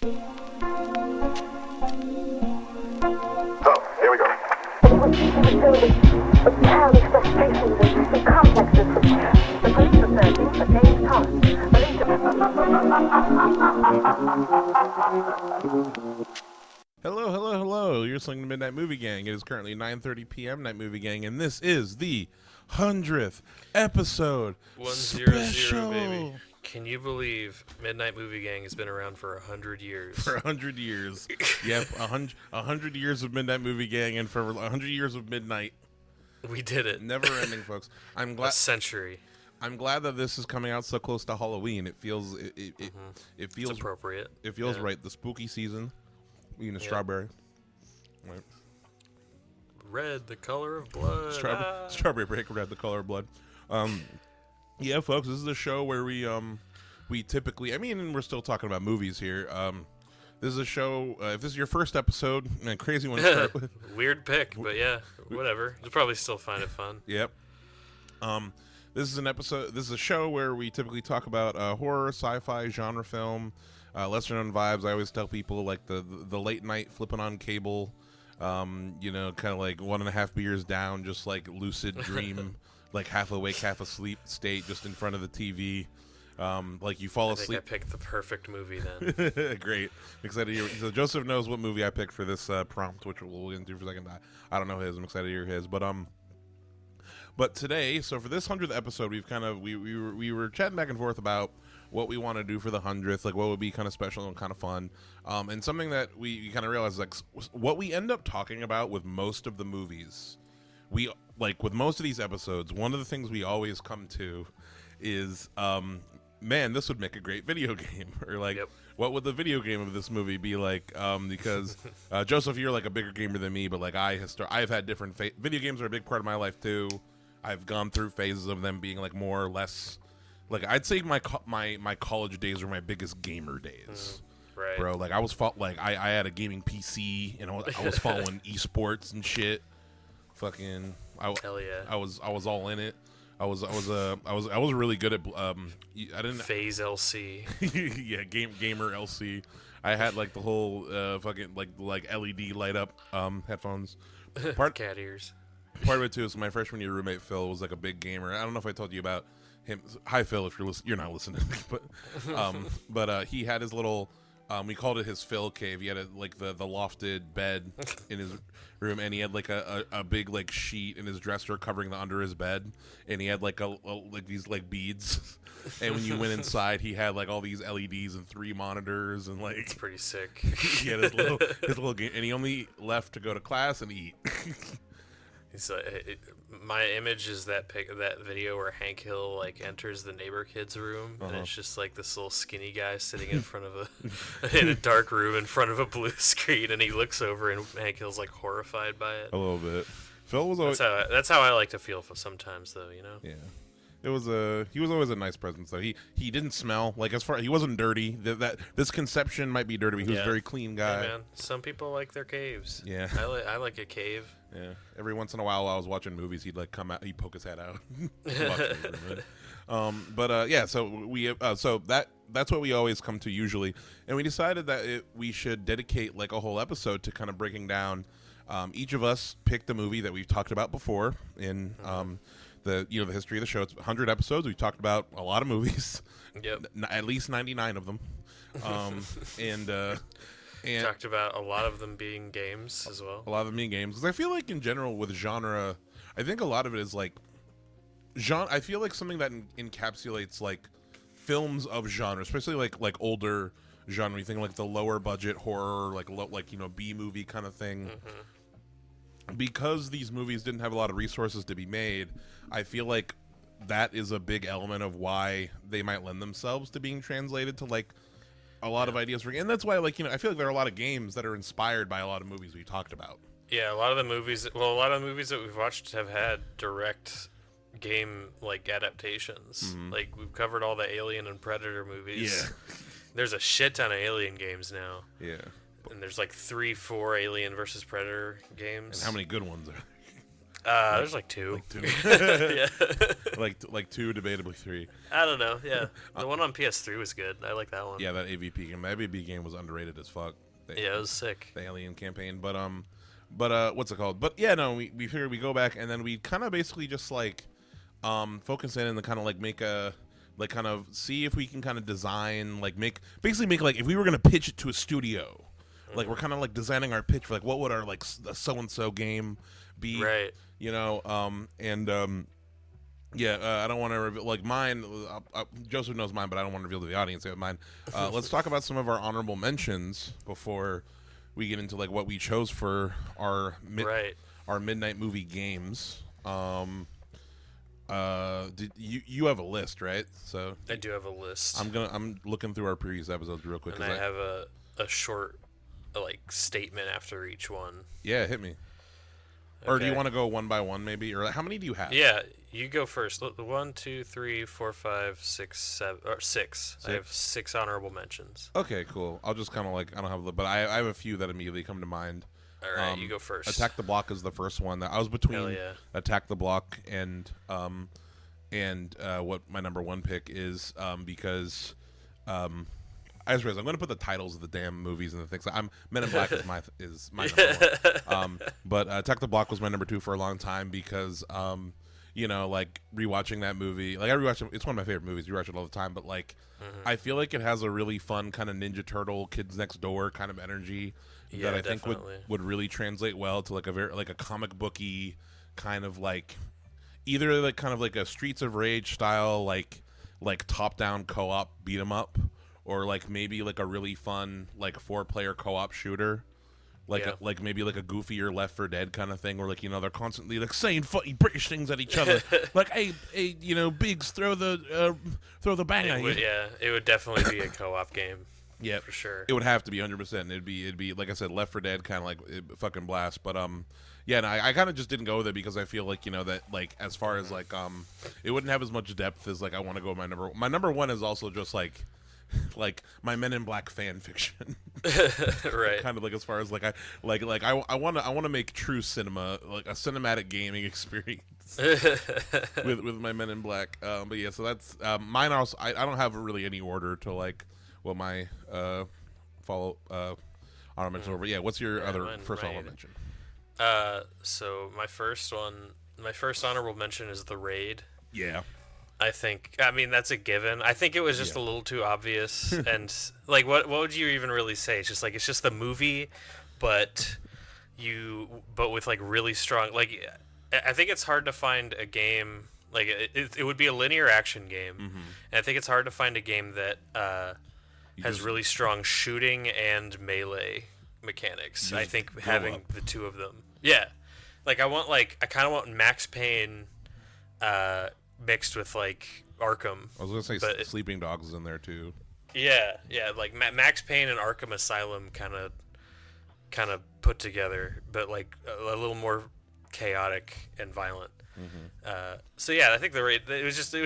So, here we go. With childish frustrations and complexes which the police are searching for James Thomas, Hello. You're listening to Midnight Movie Gang. It is currently 9:30 p.m. Night Movie Gang, and this is the 100th episode 100, special. baby. Can you believe Midnight Movie Gang has been around for 100 years? For 100 years. Yep, 100 years of Midnight Movie Gang, and for 100 years of midnight. We did it. Never ending, folks. I'm glad. A century. I'm glad that this is coming out so close to Halloween. It feels it feels It's appropriate. It feels right. The spooky season. Eating a strawberry. Right. Red, the color of blood. Strawberry break, red, the color of blood. Yeah, folks, this is a show where we typically, I mean, we're still talking about movies here. This is a show, if this is your first episode, man, crazy one to start with. Weird pick, but yeah, whatever. You'll probably still find it fun. Yep. This is a show where we typically talk about horror, sci-fi, genre film, lesser known vibes. I always tell people like the late night flipping on cable, kind of like 1.5 beers down, just like lucid dream, like half awake, half asleep state, just in front of the TV. Like you fall asleep. I picked the perfect movie then. Great. I'm excited to hear. So Joseph knows what movie I picked for this prompt, which we'll get into for a second. I don't know his. I'm excited to hear his. But today, so for this 100th episode, we were chatting back and forth about what we want to do for the 100th, like what would be kind of special and kind of fun, and something that we kind of realized, like what we end up talking about with most of the movies, with most of these episodes, one of the things we always come to is, man, this would make a great video game, or like, what would the video game of this movie be like? Because Joseph, you're like a bigger gamer than me, but like I've had different video games are a big part of my life too. I've gone through phases of them being like more or less, like I'd say my college days were my biggest gamer days, right, bro. Like I had a gaming PC and I was following esports and shit. Fucking, hell yeah. I was all in it. I was really good at I didn't Phase LC. yeah, gamer LC. I had like the whole fucking like LED light up headphones. Cat ears. Part of it too is my freshman year roommate Phil was like a big gamer. I don't know if I told you about him. Hi Phil, if you're not listening, but he had his little we called it his Phil cave. He had like the lofted bed in his room, and he had like a big like sheet in his dresser covering the under his bed, and he had like like these like beads. And when you went inside, he had like all these LEDs and 3 monitors and like. It's pretty sick. He had his little game, and he only left to go to class and eat. It's my image is that video where Hank Hill like enters the neighbor kid's room, and it's just like this little skinny guy sitting in front of in a dark room in front of a blue screen, and he looks over, and Hank Hill's like horrified by it. A little bit. Phil was always. That's how I like to feel sometimes, though. You know. Yeah. He was always a nice presence though. He didn't smell like he wasn't dirty. That this conception might be dirty, but he was a very clean guy. Hey man, some people like their caves. Yeah. I like a cave. Yeah. Every once in a while, while I was watching movies, he'd like come out, he'd poke his head out. Yeah. So that's what we always come to usually, and we decided that we should dedicate like a whole episode to kind of breaking down. Each of us picked a movie that we've talked about before in the history of the show. It's 100 episodes. We've talked about a lot of movies. Yep. At least 99 of them. And talked about a lot of them being games as well. A lot of them being games. Because I feel like in general with genre, I think a lot of it is like genre. I feel like something that encapsulates like films of genre, especially like older genre. You think like the lower budget horror, like B movie kind of thing. Mm-hmm. Because these movies didn't have a lot of resources to be made, I feel like that is a big element of why they might lend themselves to being translated to like a lot of ideas and that's why I feel like there are a lot of games that are inspired by a lot of movies we talked about. Yeah, a lot of the movies that we've watched have had direct game like adaptations. Mm-hmm. Like we've covered all the Alien and Predator movies. Yeah. There's a shit ton of Alien games now. Yeah. And there's like 3-4 Alien versus Predator games. And how many good ones are there? There's like two. Like 2. Yeah. like 2, debatably 3. I don't know. Yeah, the one on PS3 was good. I like that one. Yeah, that AVP game. That AVP game was underrated as fuck. Yeah, it was sick. The Alien campaign, but what's it called? But yeah, no, we figured we go back and then we kind of basically just like focus in and kind of like make a like kind of see if we can kind of design like make like if we were gonna pitch it to a studio, like we're kind of like designing our pitch for like what would our like so and so game be, Right? you know, yeah, I don't want to reveal like mine. Joseph knows mine, but I don't want to reveal to the audience mine. Let's talk about some of our honorable mentions before we get into like what we chose for our midnight movie games. Did you have a list, right? So I do have a list. I'm looking through our previous episodes real quick. And I have a short like statement after each one. Yeah, hit me. Or do you want to go one by one, maybe? Or how many do you have? Yeah, you go first. 1, 2, 3, 4, 5, 6, 7, or 6. I have 6 honorable mentions. Okay, cool. I'll just kind of like I don't have, but I have a few that immediately come to mind. All right, you go first. Attack the Block is the first one. I was between Attack the Block and what my number 1 pick is because I just realized I'm going to put the titles of the damn movies and the things. Men in Black is my number 1. But Attack the Block was my number 2 for a long time because you know, like rewatching that movie, like I rewatch it. It's one of my favorite movies. You watch it all the time, but like I feel like it has a really fun kind of Ninja Turtle, Kids Next Door kind of energy that I think would really translate well to like a very like a comic booky kind of like either like kind of like a Streets of Rage style like top down co-op beat 'em up. Or like maybe like a really fun like 4-player co-op shooter, like maybe like a goofier Left 4 Dead kind of thing, where like you know they're constantly like saying funny British things at each other, like hey you know Biggs throw the bang. It would definitely be a co-op game. Yeah, for sure. It would have to be 100%. It'd be like I said, Left 4 Dead kind of like fucking blast. But yeah, and I kind of just didn't go with it because I feel like you know that like as far as like it wouldn't have as much depth as like I want to go with my number 1 is also just like my Men in Black fan fiction. Right. Kind of like as far as like I want to make true cinema, like a cinematic gaming experience with my Men in Black. But yeah, so that's mine. Also, I don't have really any order to like what my follow honorable mention. But yeah, what's your first honorable mention? So my first honorable mention is The Raid. Yeah. I mean, that's a given. I think it was just a little too obvious. And, like, what would you even really say? It's just the movie, but with, like, really strong... Like, I think it's hard to find a game... Like, it would be a linear action game. Mm-hmm. And I think it's hard to find a game that has really strong shooting and melee mechanics. I think having the two of them. Yeah. Like, I kind of want Max Payne... mixed with like Arkham. I was gonna say Sleeping Dogs is in there too. Yeah, like Max Payne and Arkham Asylum kind of put together, but like a little more chaotic and violent. Mm-hmm. So yeah, I think the Raid. It was just a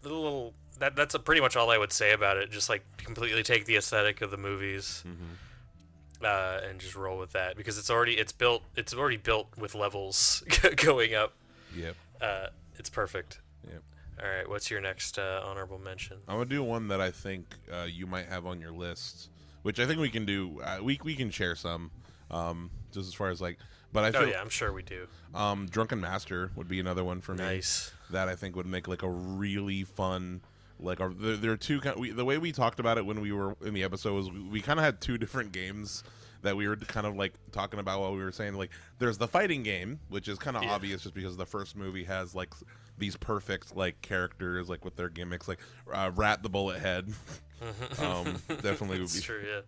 little. That's pretty much all I would say about it. Just like completely take the aesthetic of the movies. Mm-hmm. And just roll with that because it's already built with levels going up. Yep. It's perfect. Yep. All right, what's your next honorable mention? I'm gonna do one that I think you might have on your list, which I think we can do. We can share some, just as far as like. But I feel, I'm sure we do. Drunken Master would be another one for me. Nice. That I think would make like a really fun. Like there are two the way we talked about it when we were in the episode was we kind of had 2 different games that we were kind of like talking about while we were saying like there's the fighting game, which is kind of obvious just because the first movie has like these perfect like characters like with their gimmicks like Rat the Bullet Head. Definitely would be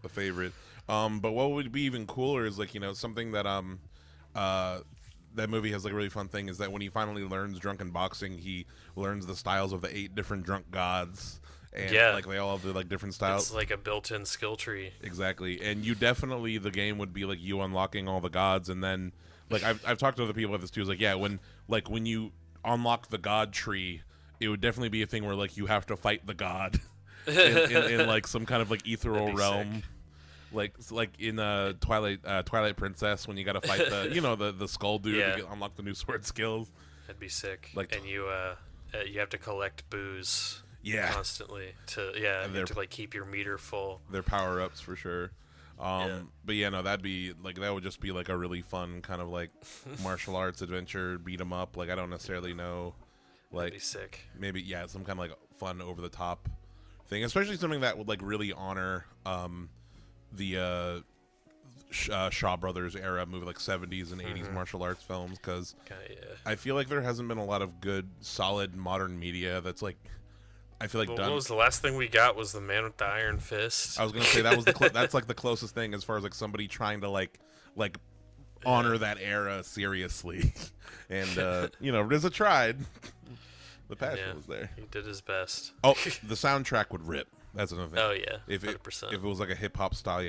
a favorite. But what would be even cooler is like you know something that that movie has like a really fun thing is that when he finally learns drunken boxing, he learns the styles of the 8 different drunk gods. And like they all have the like different styles. It's like a built-in skill tree. Exactly. And you definitely the game would be like you unlocking all the gods and then like I've talked to other people about this too. It's like when you unlock the god tree, it would definitely be a thing where like you have to fight the god in like some kind of like ethereal realm. like in Twilight Princess when you got to fight the skull dude to unlock the new sword skills. That'd be sick. Like, and you have to collect booze constantly to you have to like keep your meter full. Their power ups for sure. But yeah, no, that'd be like that would just be like a really fun kind of like martial arts adventure beat 'em up. Like I don't necessarily know, like That'd be sick. Maybe some kind of like fun over the top thing, especially something that would like really honor the Shaw Brothers era movie, like 70s and 80s martial arts films, because I feel like there hasn't been a lot of good solid modern media that's like I feel like done. What was the last thing we got? Was the Man with the Iron Fist? I was gonna say that was that's like the closest thing as far as like somebody trying to like honor that era seriously, and RZA tried. The passion was there. He did his best. Oh, the soundtrack would rip. That's another thing. Oh yeah, 100%. If it was like a hip hop style,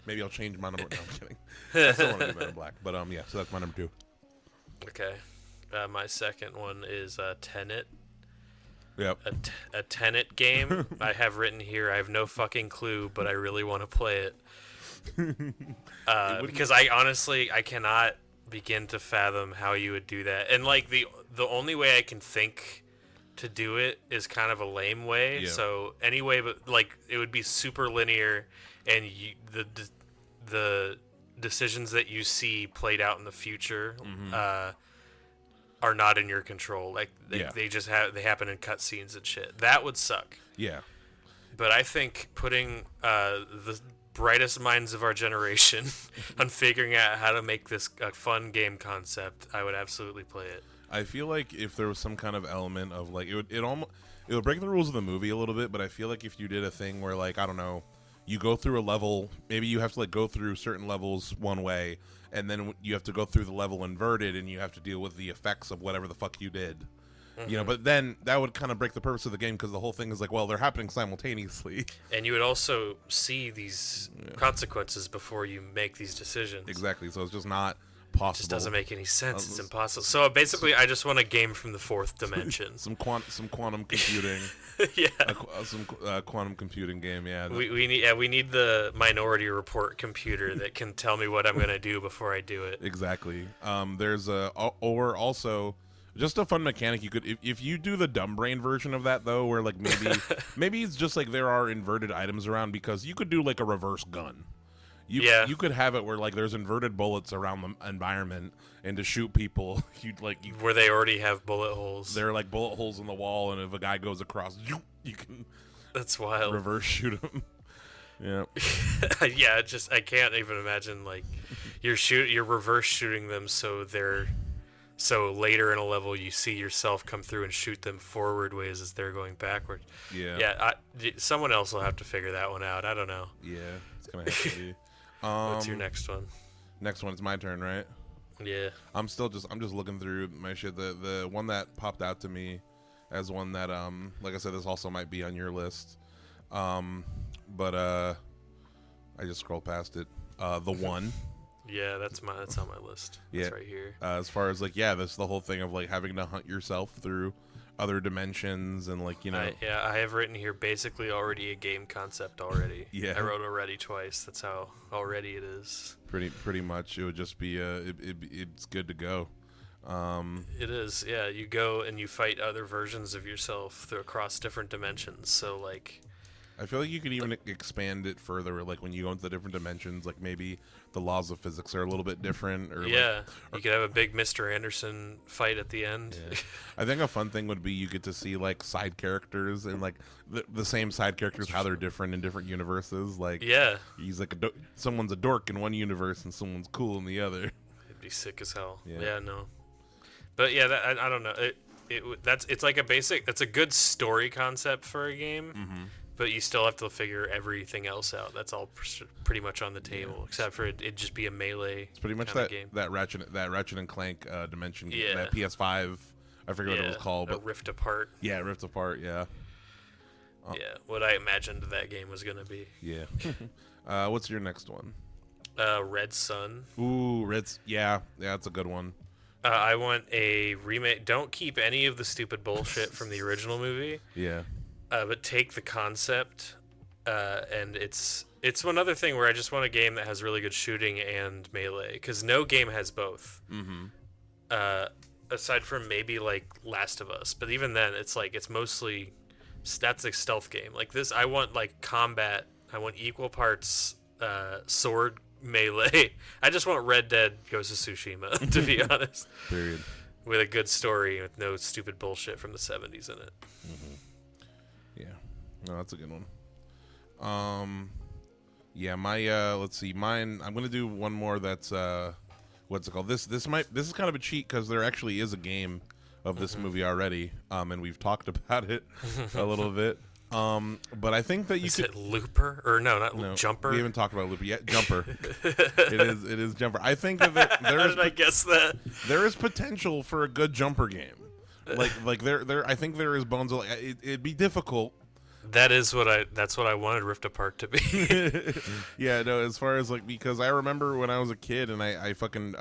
maybe I'll change my number. No, I'm kidding. I still want to do Men in Black, but yeah. So that's my number 2. Okay, my second one is Tenet. Yep. A Tenet game. I have written here. I have no fucking clue, but I really want to play it. Because I cannot begin to fathom how you would do that. And like the only way I can think to do it is kind of a lame way. Yeah. So anyway, but like it would be super linear, and the decisions that you see played out in the future are not in your control. Like they just they happen in cutscenes and shit. That would suck. Yeah. But I think putting the brightest minds of our generation on figuring out how to make this a fun game concept, I would absolutely play it. I feel like if there was some kind of element of like it would break the rules of the movie a little bit, but I feel like if you did a thing where like I don't know, you go through a level, maybe you have to like go through certain levels one way, and then you have to go through the level inverted, and you have to deal with the effects of whatever the fuck you did. But then that would kind of break the purpose of the game, because the whole thing is like, well, they're happening simultaneously. And you would also see these consequences before you make these decisions. Exactly. So it's just not possible. It just doesn't make any sense. It's impossible. So basically, I just want a game from the fourth dimension. some quantum computing. Some quantum computing game. Yeah. We need the Minority Report computer that can tell me what I'm gonna do before I do it. Exactly. There's or also. Just a fun mechanic you could if you do the dumb brain version of that though, where like maybe it's just like there are inverted items around, because you could do like a reverse gun. You could have it where like there's inverted bullets around the environment, and to shoot people where they already have bullet holes. There are like bullet holes in the wall, and if a guy goes across, you can that's wild. Reverse shoot him. Yeah. Yeah, I can't even imagine like you're reverse shooting them so later in a level, you see yourself come through and shoot them forward ways as they're going backward. Yeah. Yeah. Someone else will have to figure that one out. I don't know. Yeah, it's gonna have to be. What's your next one? Next one, it's my turn, right? Yeah. I'm just looking through my shit. The one that popped out to me as one that like I said, this also might be on your list. But I just scrolled past it. The One. Yeah, that's on my list. It's right here. As far as like, that's the whole thing of like having to hunt yourself through other dimensions and like I have written here basically already a game concept already. Yeah. I wrote already twice. That's how already it is. Pretty much, it would just be it's good to go. It is. Yeah, you go and you fight other versions of yourself across different dimensions. So like. I feel like you could even expand it further, like when you go into the different dimensions, like maybe the laws of physics are a little bit different. Or you could have a big Mr. Anderson fight at the end. Yeah. I think a fun thing would be you get to see like side characters and like the same side characters, how they're different in different universes. Like he's like someone's a dork in one universe and someone's cool in the other. It'd be sick as hell. Yeah no. But yeah, I don't know. It's like it's a good story concept for a game. Mm-hmm. But you still have to figure everything else out. That's all pretty much on the table, except for it just be a melee. It's pretty much that Ratchet and Clank dimension game, that PS5. I forget what it was called, but Rift Apart. Yeah, Rift Apart. Yeah. What I imagined that game was gonna be. Yeah. What's your next one? Red Sun. Ooh, yeah, that's a good one. I want a remake. Don't keep any of the stupid bullshit from the original movie. Yeah. But take the concept, and it's It's one other thing where I just want a game that has really good shooting and melee, because no game has both. Mm-hmm. Aside from maybe like Last of Us, but even then, it's mostly that's a stealth game. Like this, I want like combat. I want equal parts sword melee. I just want Red Dead Ghost of Tsushima, to be honest. Period. With a good story with no stupid bullshit from the 70s in it. Mm-hmm. Yeah, no, that's a good one. Yeah, my let's see, mine. I'm gonna do one more. That's what's it called? This is kind of a cheat because there actually is a game of this movie already, and we've talked about it a little bit. But I think that you Is it Looper or no, Jumper? We haven't talked about Looper yet. Jumper. It is Jumper. I think that there How is. did I guess that? There is potential for a good Jumper game. Like there. I think there is bones. It'd be difficult. That's what I wanted Rift Apart to be. Yeah, no. As far as like, because I remember when I was a kid and I fucking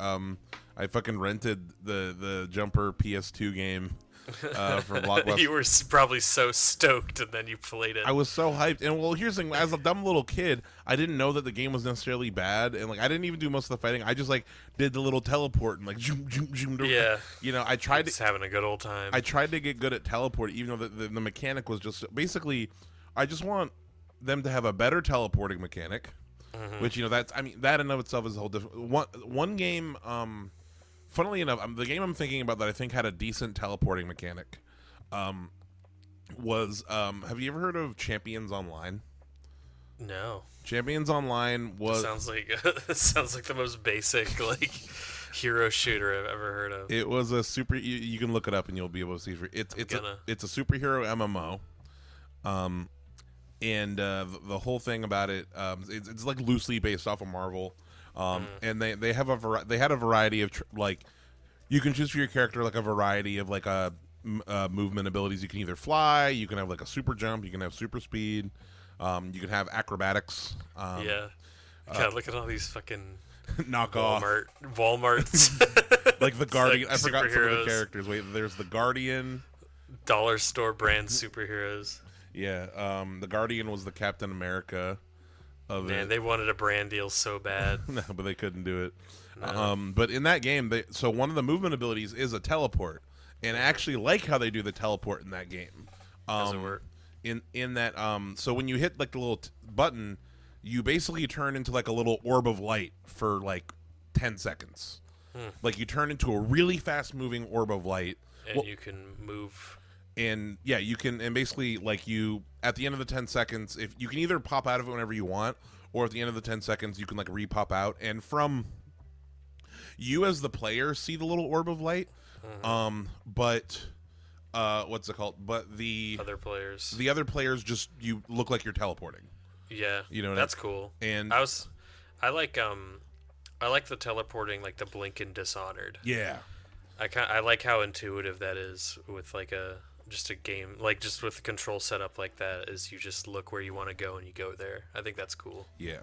rented the Jumper PS2 game. From Blockbuster. You were probably so stoked, and then you played it. I was so hyped, and well, here's the thing: as a dumb little kid, I didn't know that the game was necessarily bad, and like I didn't even do most of the fighting. I just like did the little teleport and like zoom, zoom, zoom. Yeah, you know, I tried just having a good old time. I tried to get good at teleport, even though the mechanic was just basically. I just want them to have a better teleporting mechanic, which that in and of itself is a whole different one game. Funnily enough, the game I'm thinking about that I think had a decent teleporting mechanic was, have you ever heard of Champions Online? No. Champions Online was... It sounds like the most basic, like, hero shooter I've ever heard of. It was a super... You can look it up and you'll be able to see. It's a superhero MMO. And the whole thing about it, it's like loosely based off of Marvel. And they had a variety of like, you can choose for your character like a variety of like movement abilities. You can either fly, you can have like a super jump, you can have super speed, you can have acrobatics. Yeah. God, look at all these fucking knockoff Walmarts. Like the Guardian. Like I forgot some of the superheroes. characters. Wait, there's the Guardian. Dollar store brand superheroes. Yeah, the Guardian was the Captain America. Man, they wanted a brand deal so bad. No, but they couldn't do it. No. But in that game, so one of the movement abilities is a teleport, and I actually like how they do the teleport in that game. Does it work? In that, so when you hit like the little button, you basically turn into like a little orb of light for like 10 seconds. Like you turn into a really fast moving orb of light, and you can move. And yeah, you can, and basically like you at the end of the 10 seconds, if you can either pop out of it whenever you want, or at the end of the 10 seconds you can like re-pop out, and from you as the player see the little orb of light, but what's it called? But the other players just, you look like you're teleporting. Yeah, you know that's cool. And I like the teleporting, like the blink in Dishonored. Yeah, I like how intuitive that is with like just a game, like just with the control setup like that, is you just look where you want to go and you go there. I think that's cool. Yeah.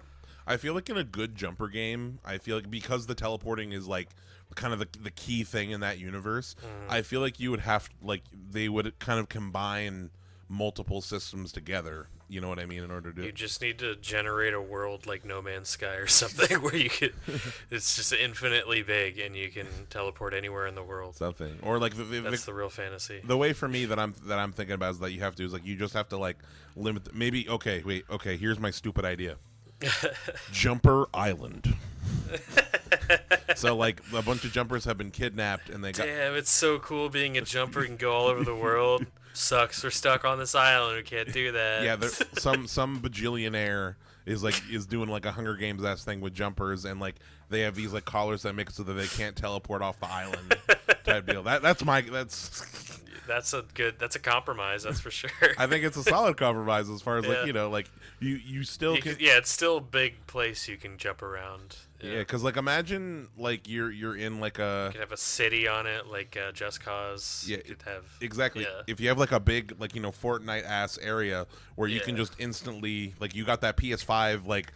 I feel like in a good Jumper game, I feel like because the teleporting is like kind of the key thing in that universe, I feel like you would have, like, they would kind of combine multiple systems together, you know what I mean, in order to... You just need to generate a world like No Man's Sky or something where you could... It's just infinitely big and you can teleport anywhere in the world. Something. Or like... That's the real fantasy. The way for me that I'm thinking about is that you have to, is like, you just have to like limit... Maybe, okay, here's my stupid idea. Jumper Island. So like a bunch of jumpers have been kidnapped and they got... Damn, it's so cool being a jumper and go all over the world. Sucks, we're stuck on this island, we can't do that. Yeah, some bajillionaire is doing like a Hunger Games ass thing with jumpers, and like they have these like collars that make it so that they can't teleport off the island type deal. That's a compromise, that's for sure. I think it's a solid compromise as far as like, you know, like you still can... Yeah, it's still a big place you can jump around. Yeah, because like imagine like you're in like a... You could have a city on it, like Just Cause. Yeah, you could have... Exactly. Yeah. If you have like a big, like, you know, Fortnite ass area where you can just instantly, like, you got that PS5 like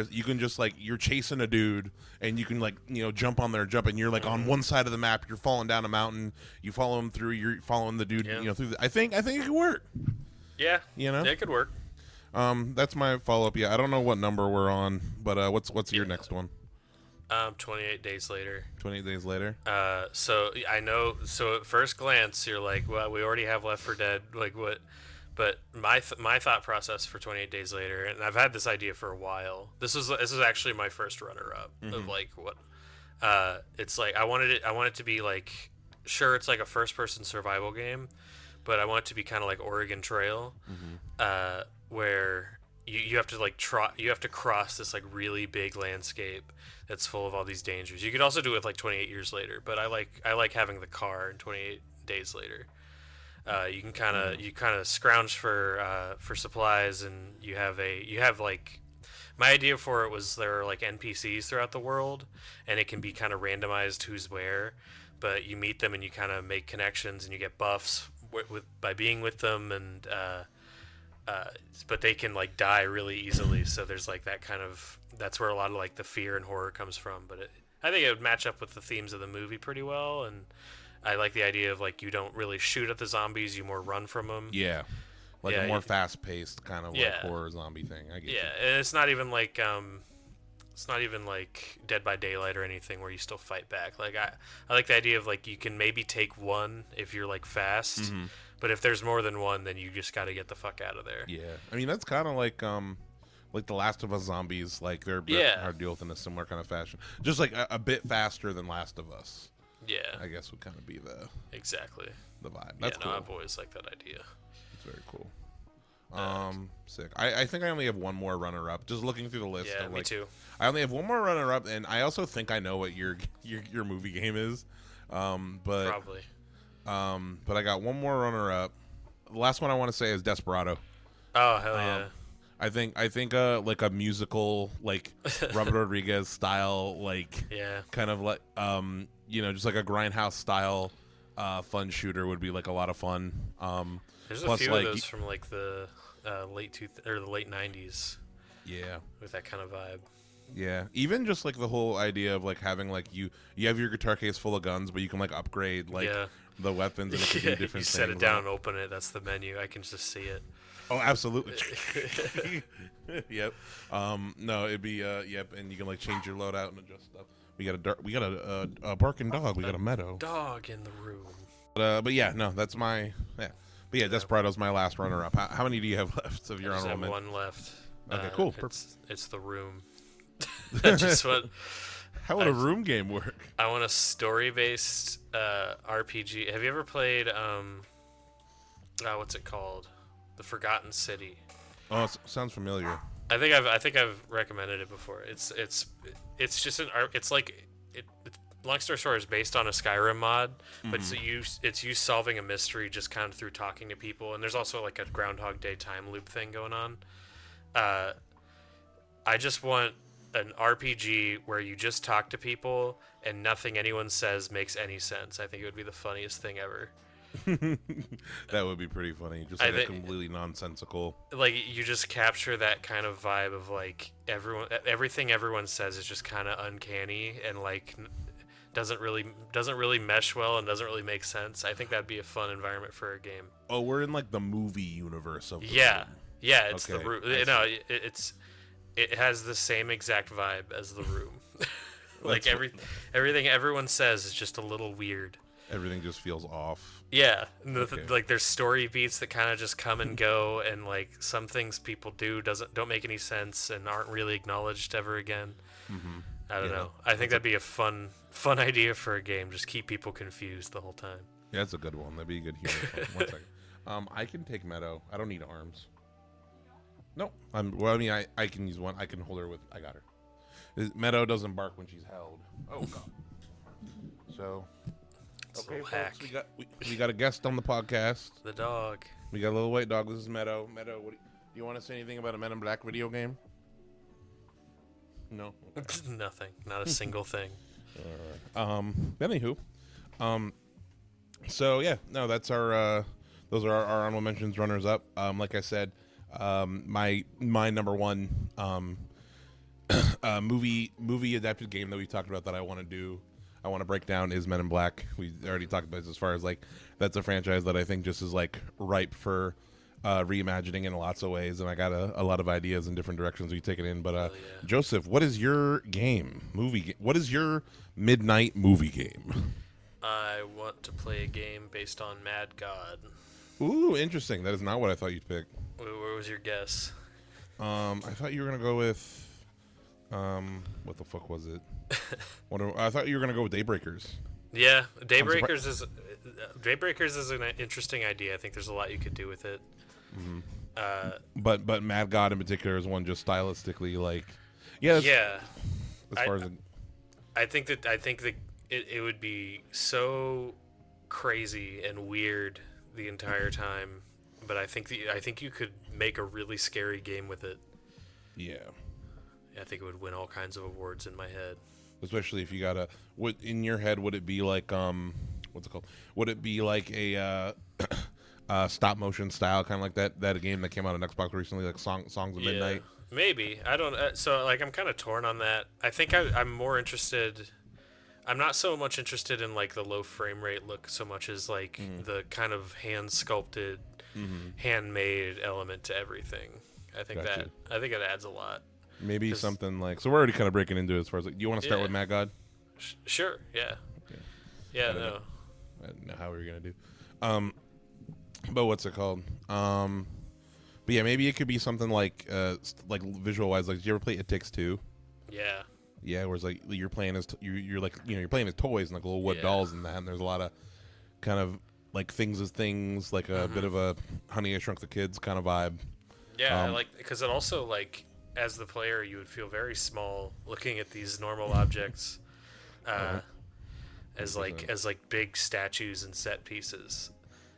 you can just like, you're chasing a dude and you can like, you know, jump on there, and you're like on one side of the map, you're falling down a mountain, you follow him through, you're following the dude, you know, through I think it could work. Yeah, you know, it could work. That's my follow-up. Yeah, I don't know what number we're on, but what's your next one? 28 days later. 28 days later. So I know. So at first glance, you're like, well, we already have Left 4 Dead. Like what? But my thought process for 28 Days Later, and I've had this idea for a while. This is actually my first runner-up of like what. It's like I wanted it to be like, sure, it's like a first-person survival game, but I want it to be kind of like Oregon Trail, where you have to like you have to cross this like really big landscape that's full of all these dangers. You could also do it with like 28 Years Later, but I like having the car in 28 Days Later. You can kind of scrounge for supplies, and you have like, my idea for it was there are like NPCs throughout the world, and it can be kind of randomized who's where, but you meet them and you kind of make connections and you get buffs by being with them, and but they can like die really easily. So there's like that's where a lot of like the fear and horror comes from. But I think it would match up with the themes of the movie pretty well, and I like the idea of like you don't really shoot at the zombies, you more run from them. Yeah, like a more fast-paced kind of like horror zombie thing. I get you. And it's not even like Dead by Daylight or anything where you still fight back. Like I like the idea of like you can maybe take one if you're like fast, but if there's more than one, then you just got to get the fuck out of there. Yeah, I mean that's kind of like The Last of Us zombies. Like they're hard to deal with in a similar kind of fashion, just like a bit faster than Last of Us. Yeah, I guess would kind of be the vibe. That's cool. I've always liked that idea. It's very cool. Sick. I think I only have one more runner-up. Just looking through the list. Yeah, of, me too. I only have one more runner-up, and I also think I know what your movie game is. But probably. But I got one more runner-up. The last one I want to say is Desperado. Oh hell yeah. I think like a musical like Robert Rodriguez style like kind of like just like a grindhouse style fun shooter would be like a lot of fun. There's a few of those from like the late 90s. Yeah, with that kind of vibe. Yeah, even just like the whole idea of like having like you have your guitar case full of guns, but you can like upgrade like the weapons and it can do different things. You set it down and open it. That's the menu. I can just see it. Oh, absolutely. Yep. No, it'd be yep, and you can like change your loadout and adjust stuff. We got a barking dog. We got a meadow. Dog in the room. But yeah, no, that's my But yeah, Desperado's my last runner-up. How many do you have left of your honorable mention? I have one left. Okay, cool. It's The Room. Just what? How would a room game work? I want a story-based RPG. Have you ever played what's it called? The Forgotten City. Oh, it sounds familiar. I think I've recommended it before. It's just long story short, is based on a Skyrim mod, but it's you solving a mystery just kind of through talking to people, and there's also like a Groundhog Day time loop thing going on. I just want an RPG where you just talk to people and nothing anyone says makes any sense. I think it would be the funniest thing ever. That would be pretty funny. Just like a completely nonsensical. Like you just capture that kind of vibe of like everything everyone says is just kind of uncanny and like doesn't really mesh well and doesn't really make sense. I think that'd be a fun environment for a game. Oh, we're in like the movie universe of the room. It's okay. The room. No, it has the same exact vibe as The Room. Like everything everyone says is just a little weird. Everything just feels off. Yeah, like there's story beats that kind of just come and go, and like some things people do don't make any sense and aren't really acknowledged ever again. Mm-hmm. I don't know. I think that'd be a fun idea for a game. Just keep people confused the whole time. Yeah, that's a good one. That'd be a good humor. 1 second. I can take Meadow. I don't need arms. No. I can use one. I can hold her with. I got her. Meadow doesn't bark when she's held. Oh god. So. Okay, folks, we got a guest on the podcast. The dog. We got a little white dog. This is Meadow. Meadow, do you want to say anything about a Men in Black video game? No. Okay. Nothing. Not a single thing. Anywho, so yeah, no, that's our. Those are our honorable mentions, runners up. Like I said, my number one movie adapted game that we talked about that I want to do. I want to break down is Men in Black. We already talked about this as far as like that's a franchise that I think just is like ripe for reimagining in lots of ways, and I got a lot of ideas in different directions we take it in. But Yeah. Joseph, what is your what is your midnight movie game? I want to play a game based on Mad God. Ooh, interesting. That is not what I thought you'd pick. Where was your guess? I thought you were gonna go with, what the fuck was it? I thought you were gonna go with Daybreakers. Yeah, Daybreakers is an interesting idea. I think there's a lot you could do with it. But Mad God in particular is one just stylistically like, yeah. Yeah. As far as I think that it would be so crazy and weird the entire time, but I think you could make a really scary game with it. yeah. I think it would win all kinds of awards in my head. Especially if you got what in your head would it be like? What's it called? Would it be like a stop motion style, kind of like that game that came out on Xbox recently, like Songs of Midnight? Maybe. I don't. So like, I'm kind of torn on that. I think I'm more interested. I'm not so much interested in like the low frame rate look so much as like the kind of hand sculpted, handmade element to everything. I think Gotcha. it adds a lot. Maybe something like, so we're already kind of breaking into it as far as like, do you want to start with Mad God? Sure. Yeah. Yeah. I don't know how we were gonna do. But what's it called? But yeah, maybe it could be something like visual wise. Like, did you ever play It Takes Two? Yeah. Yeah, where it's like you're playing as you're like, you're playing as toys and like little wood dolls and that, and there's a lot of kind of like things as things, like a bit of a Honey I Shrunk the Kids kind of vibe. Yeah, I like, because it also, like, as the player, you would feel very small looking at these normal objects as big statues and set pieces.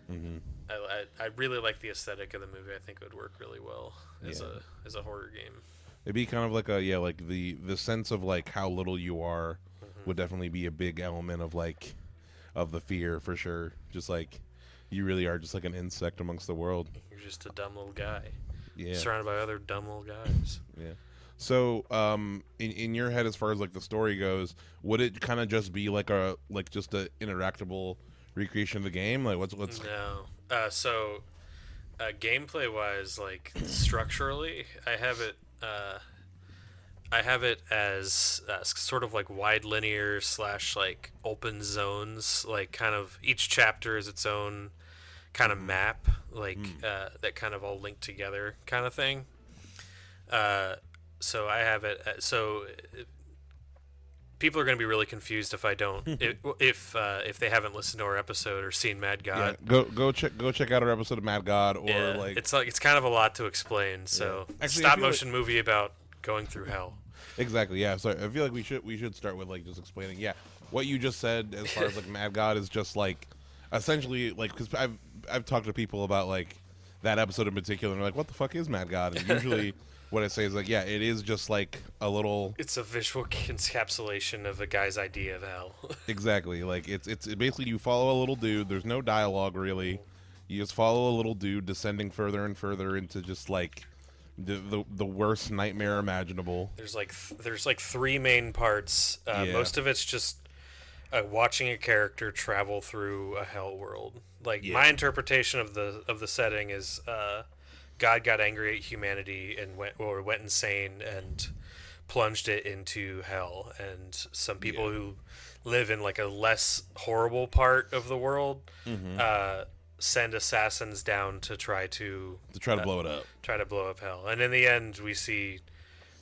I really like the aesthetic of the movie. I think it would work really well as a horror game. It'd be kind of like like the sense of like how little you are would definitely be a big element of like of the fear for sure. Just like you really are just like an insect amongst the world. You're just a dumb little guy. Yeah. Surrounded by other dumb little guys. Yeah. So, in your head, as far as like the story goes, would it kind of just be like just a interactable recreation of the game? Like, what's No. So, gameplay wise, like structurally, I have it as sort of like wide linear / like open zones. Like, kind of each chapter is its own kind of map, like that kind of all linked together kind of thing. So I have it. People are going to be really confused if I don't. If they haven't listened to our episode or seen Mad God. Yeah, go check out our episode of Mad God, or like it's kind of a lot to explain. So Actually, stop motion movie about going through hell. Exactly. Yeah. So I feel like we should start with like just explaining. Yeah, what you just said as far as like Mad God is just like essentially like, because I've talked to people about like that episode in particular, and they're like, what the fuck is Mad God? And usually what I say is like, yeah, it is just like a little. It's a visual encapsulation of a guy's idea of hell. Exactly. Like it's basically you follow a little dude. There's no dialogue really. You just follow a little dude descending further and further into just like the worst nightmare imaginable. There's like three main parts. Most of it's just watching a character travel through a hell world. Like my interpretation of the setting is God got angry at humanity and went insane and plunged it into hell. And some people who live in like a less horrible part of the world send assassins down to try to blow it up. Try to blow up hell. And in the end, we see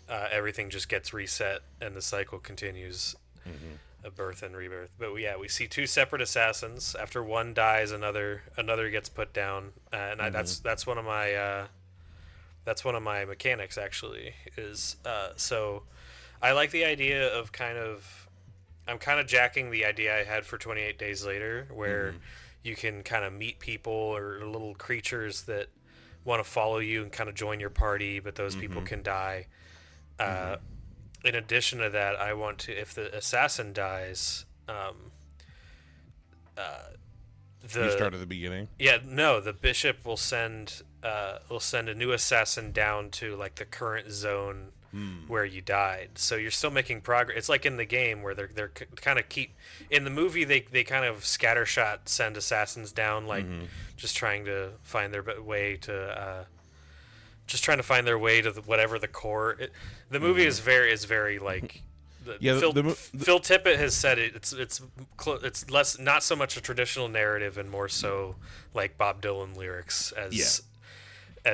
everything just gets reset and the cycle continues of birth and rebirth. But we see two separate assassins. After one dies, another gets put down. And that's one of my mechanics actually. Is so I like the idea of I'm kind of jacking the idea I had for 28 Days Later, where you can kind of meet people or little creatures that want to follow you and kind of join your party, but those people can die. In addition to that, I want to, if the assassin dies, you start at the beginning. Yeah, no, the bishop will send a new assassin down to like the current zone where you died. So you're still making progress. It's like in the game where they're kind of keep in the movie they kind of scattershot send assassins down like just trying to find their way to whatever the core. The movie is very like. Phil Tippett has said it's less not so much a traditional narrative and more so like Bob Dylan lyrics as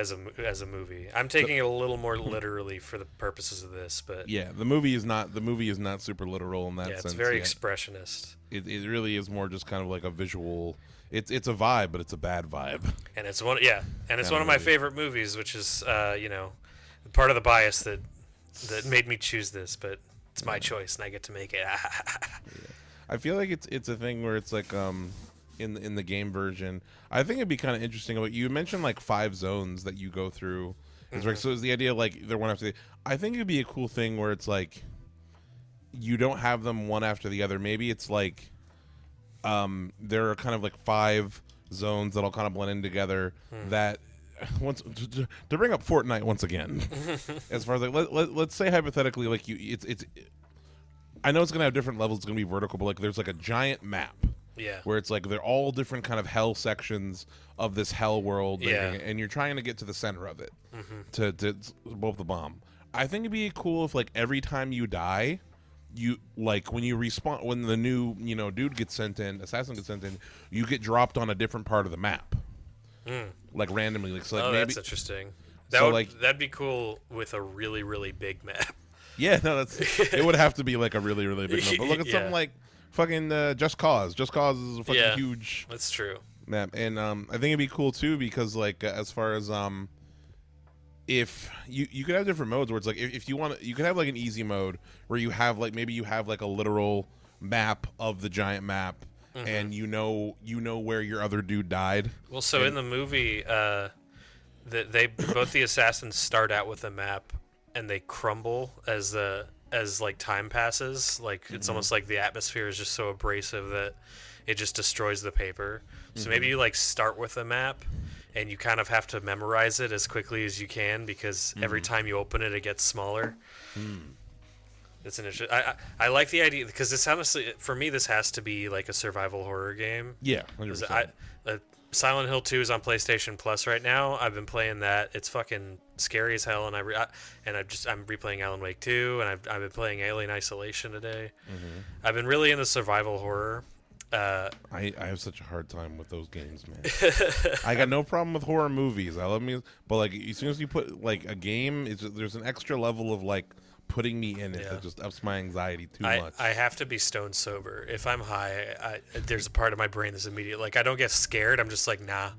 a movie. I'm taking it a little more literally for the purposes of this, but the movie is not super literal in that sense. It's very expressionist. It really is more just kind of like a visual. It's a vibe, but it's a bad vibe. And it's one of my favorite movies, which is part of the bias that made me choose this, but it's my choice and I get to make it. I feel like it's a thing where it's like in the game version. I think it'd be kind of interesting. Like you mentioned, like 5 zones that you go through. So is the idea like they're one after the? I think it'd be a cool thing where it's like you don't have them one after the other. Maybe it's like there are kind of like 5 zones that all kind of blend in together. That once to bring up Fortnite once again, as far as like let's say hypothetically like it's I know it's gonna have different levels. It's gonna be vertical, but like there's like a giant map. Yeah. Where it's like they're all different kind of hell sections of this hell world. Yeah. And you're trying to get to the center of it to blow up the bomb. I think it'd be cool if like every time you die, you like when you respawn, when the new dude gets sent in, assassin gets sent in, you get dropped on a different part of the map, like randomly. Like, so like maybe, that's interesting. That'd be cool with a really really big map. Yeah, no, it would have to be like a really really big map. But look at something like fucking Just Cause. Just Cause is a fucking huge. That's true. Map, and I think it'd be cool too because like as far as if you could have different modes where it's like if you want you could have like an easy mode where you have like maybe you have like a literal map of the giant map and you know where your other dude died. Well, so in the movie they both the assassins start out with a map and they crumble as like time passes. Like it's almost like the atmosphere is just so abrasive that it just destroys the paper. So maybe you like start with a map and you kind of have to memorize it as quickly as you can because every time you open it, it gets smaller. It's an interesting. I like the idea because this honestly, for me, this has to be like a survival horror game. Yeah, 100%. Silent Hill 2 is on PlayStation Plus right now. I've been playing that. It's fucking scary as hell, and I'm replaying Alan Wake 2, and I've been playing Alien Isolation today. I've been really into survival horror. I have such a hard time with those games, man. I got no problem with horror movies. I love music, but like as soon as you put like a game, there's an extra level of like putting me in it that just ups my anxiety too much. I have to be stone sober. If I'm high, there's a part of my brain that's immediate. Like I don't get scared. I'm just like nah,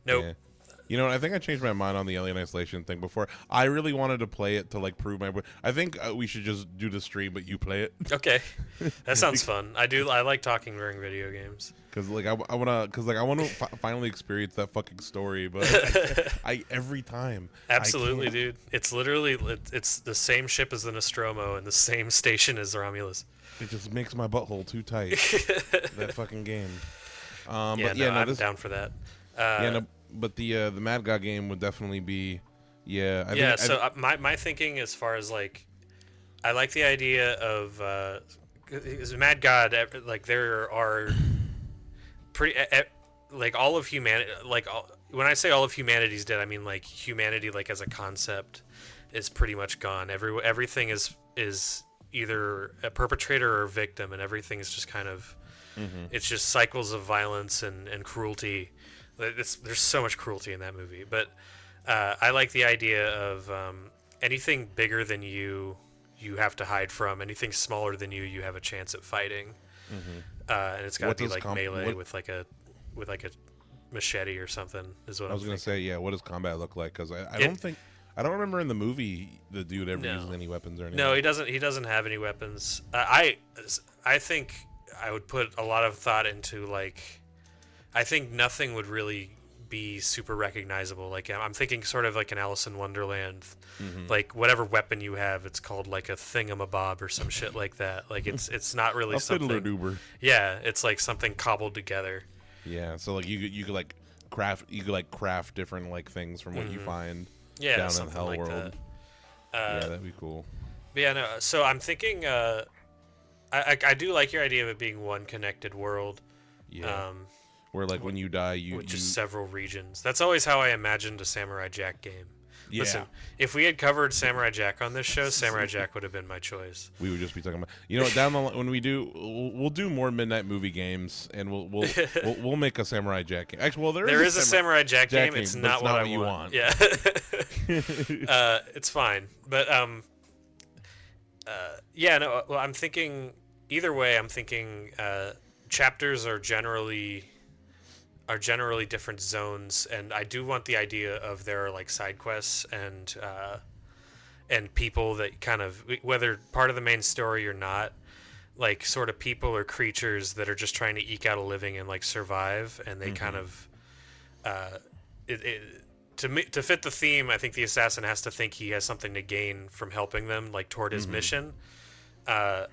nope. Yeah. You know, I think I changed my mind on the Alien Isolation thing before. I really wanted to play it to like prove my. I think we should just do the stream, but you play it. Okay, that sounds fun. I like talking during video games. Because like I want to finally experience that fucking story, but I every time. Absolutely, dude. It's literally it's the same ship as the Nostromo and the same station as Romulus. It just makes my butthole too tight. That fucking game. I'm down for that. But the Mad God game would definitely be, my thinking as far as like, I like the idea of Mad God. Like there are pretty like all of humanity. Like when I say all of humanity's dead, I mean like humanity like as a concept is pretty much gone. Everything is either a perpetrator or a victim, and everything is just kind of it's just cycles of violence and cruelty. There's so much cruelty in that movie, but I like the idea of anything bigger than you have to hide from. Anything smaller than you have a chance at fighting. And it's got to be like melee with like a machete or something. Is what I was going to say. Yeah, what does combat look like? Because I don't remember in the movie the dude ever using any weapons or anything. No, he doesn't. He doesn't have any weapons. I think I would put a lot of thought into like. I think nothing would really be super recognizable. Like I'm thinking sort of like an Alice in Wonderland, like whatever weapon you have, it's called like a thingamabob or some shit like that. Like it's not really something. Fiddler-doober. Yeah, it's like something cobbled together. Yeah, so like you could like craft different like things from what you find down in the hell like world. Yeah, that'd be cool. But yeah, no. So I'm thinking. I do like your idea of it being one connected world. Yeah. Where like when you die, you just several regions. That's always how I imagined a Samurai Jack game. Yeah. Listen, if we had covered Samurai Jack on this show, Samurai Jack would have been my choice. We would just be talking about, down the line when we do, we'll do more midnight movie games, and we'll make a Samurai Jack game. Actually, well, there is a Samurai Jack game. It's not what you want. Yeah, it's fine, but yeah, no. Well, I'm thinking either way. I'm thinking chapters are generally different zones, and I do want the idea of there are like side quests and people that kind of, whether part of the main story or not, like sort of people or creatures that are just trying to eke out a living and like survive, and they kind of to fit the theme. I think the assassin has to think he has something to gain from helping them, like toward his mission. But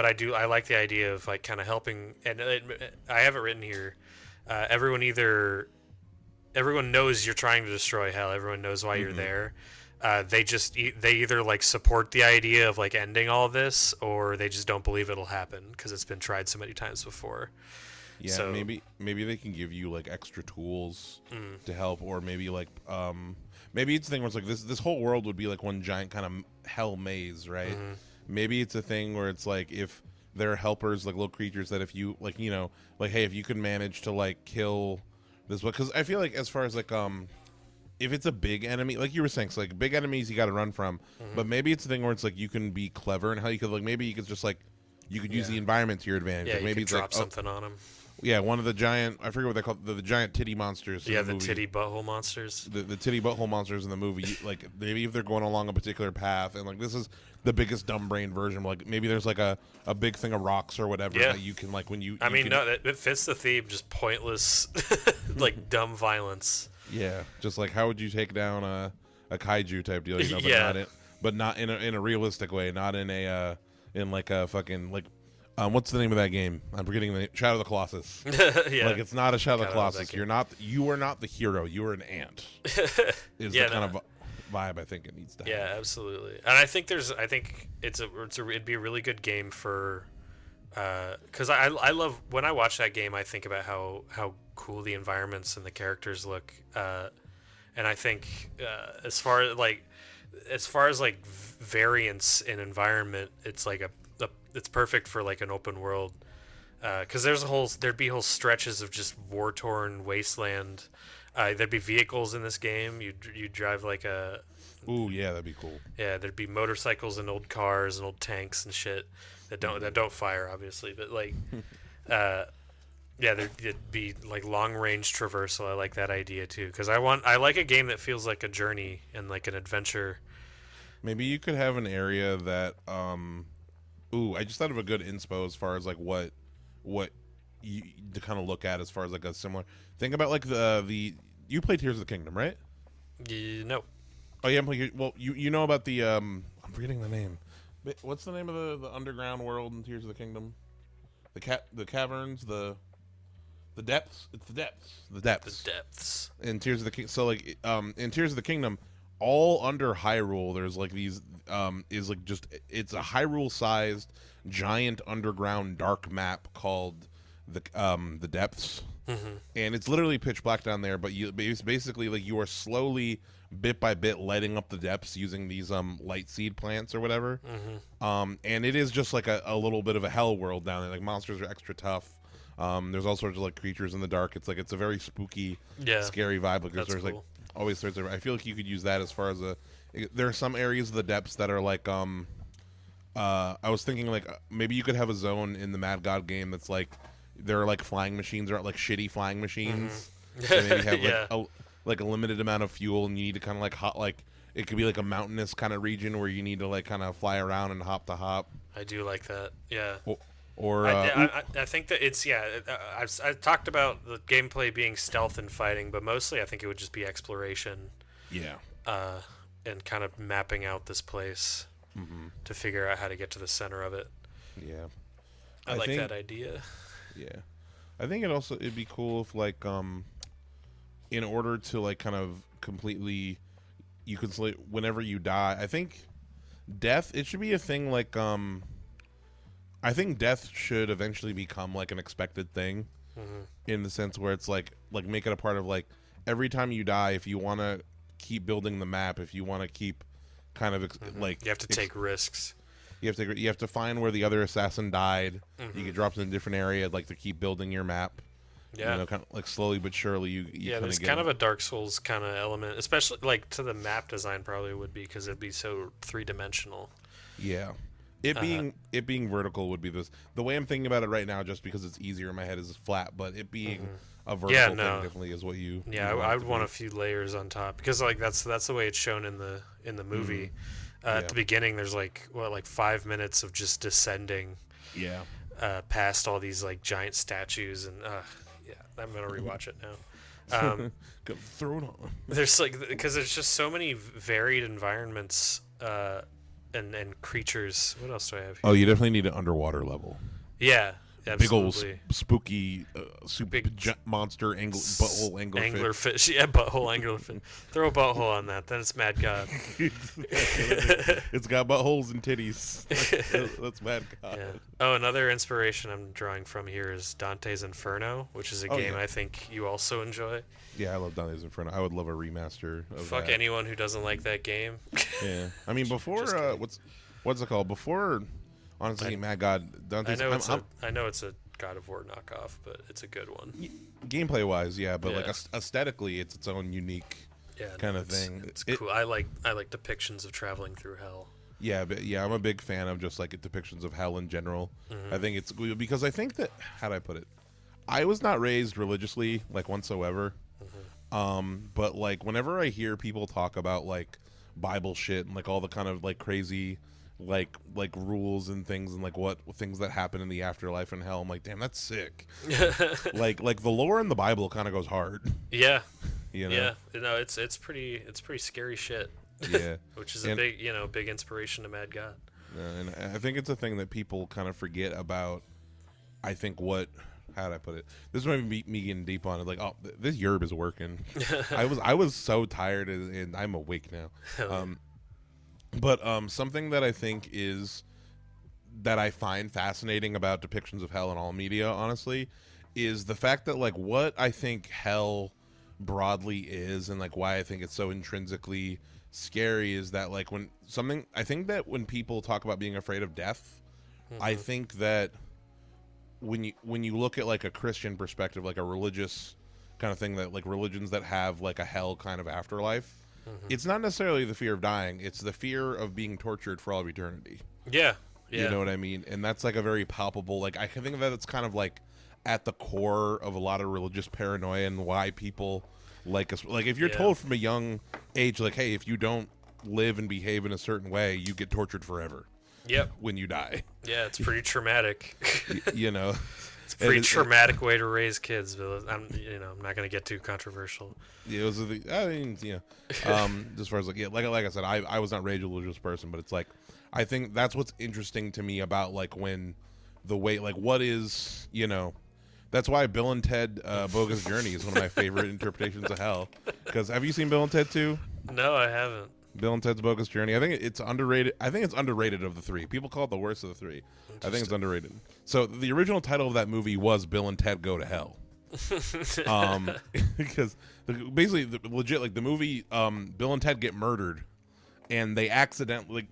I like the idea of like kind of helping, and I have it written here. Everyone knows you're trying to destroy hell. Everyone knows why you're there. They either like support the idea of like ending all this, or they just don't believe it'll happen because it's been tried so many times before. Yeah, so, maybe they can give you like extra tools to help, or maybe like maybe it's a thing where it's like this whole world would be like one giant kind of hell maze, right? Maybe it's a thing where it's like if there are helpers, like little creatures that if you like, hey, if you could manage to like kill this one, because I feel like as far as like if it's a big enemy, like you were saying, so like big enemies you got to run from, but maybe it's a thing where it's like you can be clever and how you could like maybe you could just like you could use the environment to your advantage. Yeah, like, maybe you could drop something on them. Yeah, one of the giant, I forget what they call the giant titty monsters. Yeah, the titty butthole monsters. The titty butthole monsters in the movie, like maybe if they're going along a particular path, and like this is the biggest dumb brain version, like maybe there's like a big thing of rocks or whatever that you can like when you. It fits the theme, just pointless, like dumb violence. Yeah, just like how would you take down a kaiju type deal? But not in a realistic way, not in a in like a fucking like. What's the name of that game? I'm forgetting the name. Shadow of the Colossus. Yeah. Like it's not a Shadow of the Colossus. You are not the hero. You are an ant. Is the kind of vibe I think it needs to have. Yeah, absolutely. And I think it'd be a really good game for because I love when I watch that game. I think about how cool the environments and the characters look, and I think as far as like variance in environment, it's like it's perfect for like an open world, because there'd be whole stretches of just war-torn wasteland. There'd be vehicles in this game. You drive like a. Ooh, yeah, that'd be cool. Yeah, there'd be motorcycles and old cars and old tanks and shit that don't fire, obviously, but like, yeah, there'd be like long-range traversal. I like that idea too, because I like a game that feels like a journey and like an adventure. Maybe you could have an area that Ooh, I just thought of a good inspo as far as like what you to kind of look at as far as like a similar. Think about like the you played Tears of the Kingdom, right? No. Oh yeah, well you know about the I'm forgetting the name. What's the name of the underground world in Tears of the Kingdom? The caverns, the depths. It's the depths. The depths. In Tears of the Kingdom. So like in Tears of the Kingdom, all under Hyrule, there's like these is like just it's a Hyrule sized giant underground dark map called the depths, and it's literally pitch black down there. But it's basically like you are slowly bit by bit lighting up the depths using these light seed plants or whatever. And it is just like a little bit of a hell world down there. Like monsters are extra tough. There's all sorts of like creatures in the dark. It's like it's a very spooky, scary vibe. Like there's like always sorts of. I feel like you could use that as far as there are some areas of the depths that are like I was thinking like maybe you could have a zone in the Mad God game that's like there are like flying machines or like shitty flying machines. And maybe have like a limited amount of fuel, and you need to kind of like it could be like a mountainous kind of region where you need to like kind of fly around and hop to hop. I do like that. Yeah. Or I think that it's I've talked about the gameplay being stealth and fighting, but mostly I think it would just be exploration. Yeah. And kind of mapping out this place to figure out how to get to the center of it. Yeah. I like that idea. Yeah. I think it'd be cool if like in order to like kind of completely you could whenever you die, I think death. It should be a thing like I think death should eventually become like an expected thing, in the sense where it's like make it a part of like every time you die. If you want to keep building the map, if you want to keep kind of like you have to take risks. You have to find where the other assassin died. You get dropped in a different area, like to keep building your map. Yeah, you know, kind of like slowly but surely. You there's kind of a Dark Souls kind of element, especially like to the map design probably would be because it'd be so 3-dimensional. Yeah, it being vertical would be this. The way I'm thinking about it right now, just because it's easier in my head, is flat. But it being a vertical thing definitely is what you. Yeah, I would want a few layers on top because like that's the way it's shown in the movie. At the beginning, there's like 5 minutes of just descending. Yeah. Past all these like giant statues and I'm gonna rewatch it now. Throw it on. There's because there's just so many varied environments and creatures. What else do I have here? Oh, you definitely need an underwater level. Yeah. Absolutely. Big old spooky monster butthole anglerfish. Yeah, butthole anglerfish. Throw a butthole on that. Then it's Mad God. It's got buttholes and titties. That's Mad God. Yeah. Oh, another inspiration I'm drawing from here is Dante's Inferno, which is a game I think you also enjoy. Yeah, I love Dante's Inferno. I would love a remaster of Fuck that. anyone who doesn't like that game. Yeah. I mean, before what's it called? Before, honestly, Mad God, Dante's. I know it's a God of War knockoff, but it's a good one. Gameplay wise, yeah, but like aesthetically, it's its own unique kind of thing. It's cool. I like depictions of traveling through hell. Yeah, but I'm a big fan of just like depictions of hell in general. I think it's because I think that, how do I put it? I was not raised religiously like whatsoever. But like whenever I hear people talk about like Bible shit and like all the kind of like crazy like rules and things and like what things that happen in the afterlife and hell, I'm like, damn, that's sick. like the lore in the Bible kind of goes hard. Yeah. You know? Yeah. No, it's pretty scary shit. Yeah. Which is a big inspiration to Mad God. And I think it's a thing that people kind of forget about. I think how did I put it? This might be me getting deep on it. Like, oh, this yerb is working. I was so tired, and I'm awake now. But something that I think is that I find fascinating about depictions of hell in all media, honestly, is the fact that like what I think hell broadly is, and like why I think it's so intrinsically scary, is that like I think that when people talk about being afraid of death, I think that when you look at like a Christian perspective, like a religious kind of thing, that like religions that have like a hell kind of afterlife, it's not necessarily the fear of dying, it's the fear of being tortured for all of eternity. Yeah. You know what I mean? And that's like a very palpable, like I think that it's kind of like at the core of a lot of religious paranoia and why people like if you're told from a young age, like, hey, if you don't live and behave in a certain way, you get tortured forever. Yep. When you die. Yeah, it's pretty traumatic. You know, it's a pretty traumatic way to raise kids, but I'm not going to get too controversial. Yeah, just as far as like I said, I was not raised a religious person, but it's like I think that's what's interesting to me about like when the way like what is, that's why Bill and Ted Bogus Journey is one of my favorite interpretations of hell. Because have you seen Bill and Ted 2? No, I haven't. Bill and Ted's Bogus Journey. I think it's underrated. I think it's underrated of the three. People call it the worst of the three. I think it's underrated. So the original title of that movie was Bill and Ted Go to Hell. Because basically, legit, like the movie, Bill and Ted get murdered, and they accidentally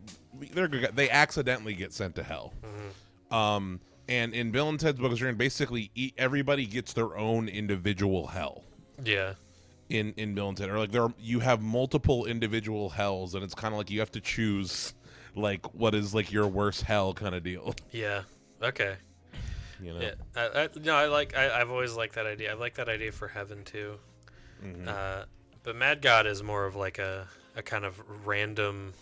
get sent to hell. And in Bill and Ted's Bogus Journey, basically everybody gets their own individual hell. Yeah. In Bill and Ted, or like you have multiple individual hells, and it's kind of like you have to choose like what is like your worst hell kind of deal. Yeah. Okay. Yeah. I've always liked that idea. I like that idea for heaven too. But Mad God is more of like a kind of random,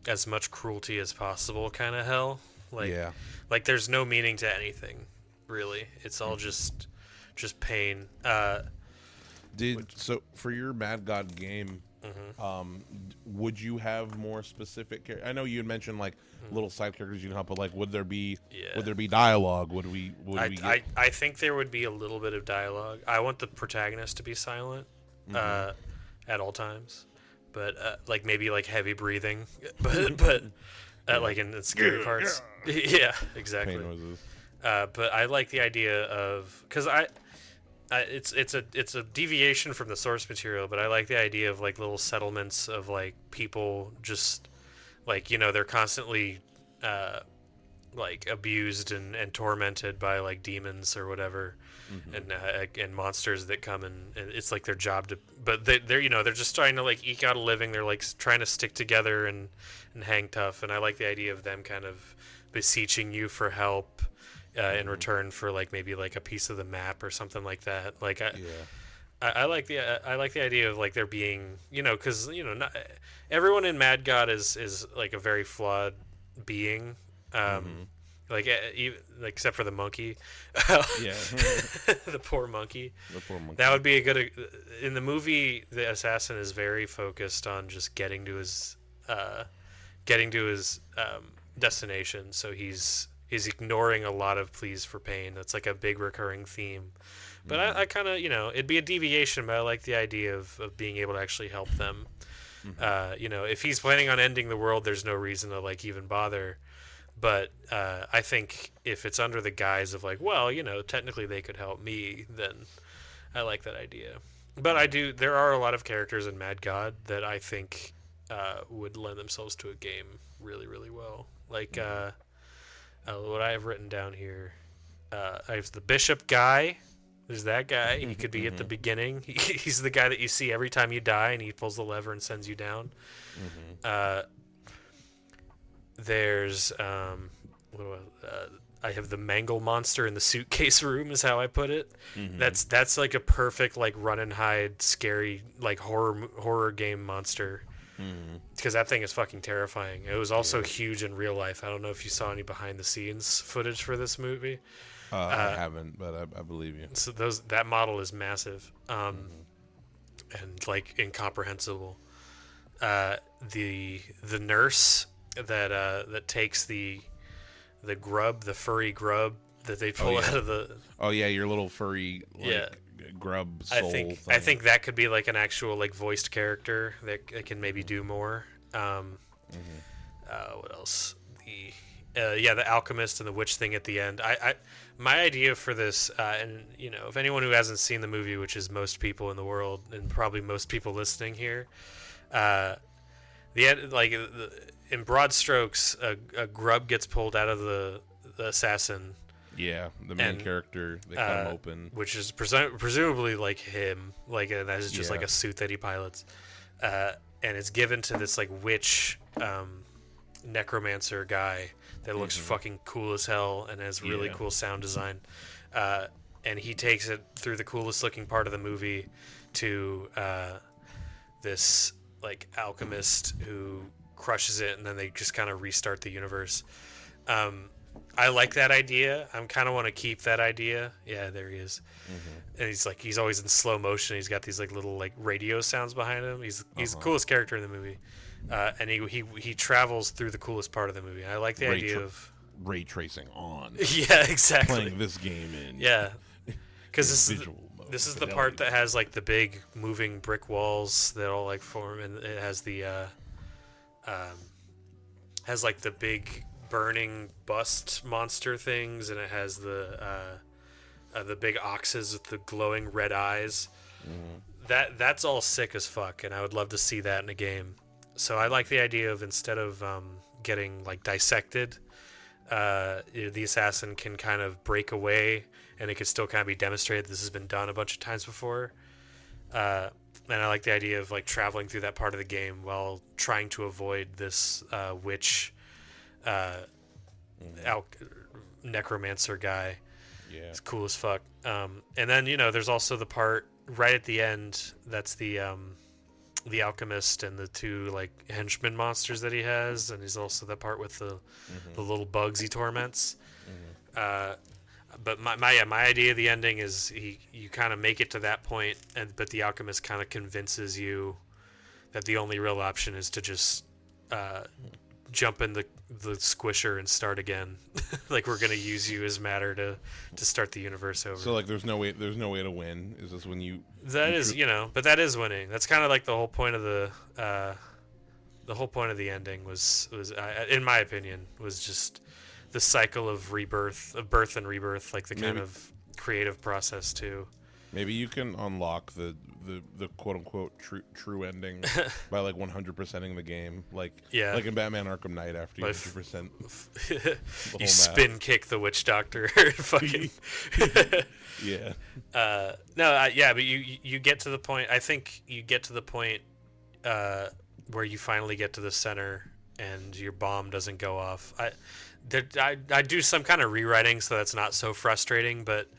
as much cruelty as possible kind of hell. Like there's no meaning to anything, really. It's all just pain. So for your Mad God game, would you have more specific I know you had mentioned like little side characters you can help, but like would there be dialogue? I think there would be a little bit of dialogue. I want the protagonist to be silent at all times, but like maybe like heavy breathing, but like in the scary parts. Yeah, exactly. Pain noises. But I like the idea of, because it's a deviation from the source material, but I like the idea of like little settlements of like people just like, you know, they're constantly like abused and tormented by like demons or whatever, and monsters that come and it's like their job to, but they're you know, they're just trying to like eke out a living. They're like trying to stick together and hang tough, and I like the idea of them kind of beseeching you for help in return for like maybe like a piece of the map or something like that. Like I like the idea of like there being, you know, because you know not everyone in Mad God is like a very flawed being, like even, like except for the monkey. Yeah. The poor monkey. The poor monkey. That would be a good, in the movie the assassin is very focused on just getting to his destination, so he's ignoring a lot of pleas for pain. That's like a big recurring theme. But I kind of, you know, it'd be a deviation, but I like the idea of being able to actually help them. You know, if he's planning on ending the world, there's no reason to like even bother. But I think if it's under the guise of like, well, you know, technically they could help me, then I like that idea. But there are a lot of characters in Mad God that I think would lend themselves to a game really, really well. Like what I have written down here, I have the bishop guy. There's that guy. He could be at the beginning. He's the guy that you see every time you die, and he pulls the lever and sends you down. There's I have the mangle monster in the suitcase room, is how I put it. That's like a perfect like run and hide, scary like horror game monster. Because that thing is fucking terrifying. It was also huge in real life. I don't know if you saw any behind the scenes footage for this movie. I haven't, but I believe you. So that model is massive, and like incomprehensible. The nurse that takes the grub, the furry grub that they pull out of the. Oh yeah, your little furry grub soul thing. I think that could be like an actual like voiced character that can maybe do more. What else? The alchemist and the witch thing at the end. My idea for this, and you know, if anyone who hasn't seen the movie, which is most people in the world and probably most people listening here, the end, like in broad strokes, a grub gets pulled out of the assassin. Yeah, the main character, they cut him open, which is presumably like him, like and that is just like a suit that he pilots, and it's given to this like witch necromancer guy that looks fucking cool as hell and has really cool sound design, and he takes it through the coolest looking part of the movie to this like alchemist who crushes it, and then they just kind of restart the universe. I like that idea. I kind of want to keep that idea. Yeah, there he is. And he's always in slow motion. He's got these like little like radio sounds behind him. He's the coolest character in the movie. And he travels through the coolest part of the movie. I like the idea of ray tracing on. Yeah, exactly. Playing this game in. Yeah, because this is the part that has like the big moving brick walls that all like form, and it has the has like the big burning bust monster things, and it has the big oxes with the glowing red eyes. That's all sick as fuck, and I would love to see that in a game. So I like the idea of, instead of getting like dissected, the assassin can kind of break away, and it can still kind of be demonstrated this has been done a bunch of times before. And I like the idea of like traveling through that part of the game while trying to avoid this witch necromancer guy. Yeah, it's cool as fuck. And then, you know, there's also the part right at the end that's the alchemist and the two like henchman monsters that he has, and he's also the part with the little bugs he torments. But my idea of the ending is you kind of make it to that point, but the alchemist kind of convinces you that the only real option is to just jump in the squisher and start again. Like, we're gonna use you as matter to start the universe over. So like there's no way to win. Is this when you but that is winning. That's kind of like the whole point of the The whole point of the ending was in my opinion, was just the cycle of birth and rebirth, like the kind of creative process too. Maybe you can unlock the quote unquote true ending by like 100%ing the game, like in Batman Arkham Knight after you 100%. You spin kick the witch doctor, fucking. Yeah. But you get to the point. I think you get to the point where you finally get to the center and your bomb doesn't go off. I do some kind of rewriting so that's not so frustrating, but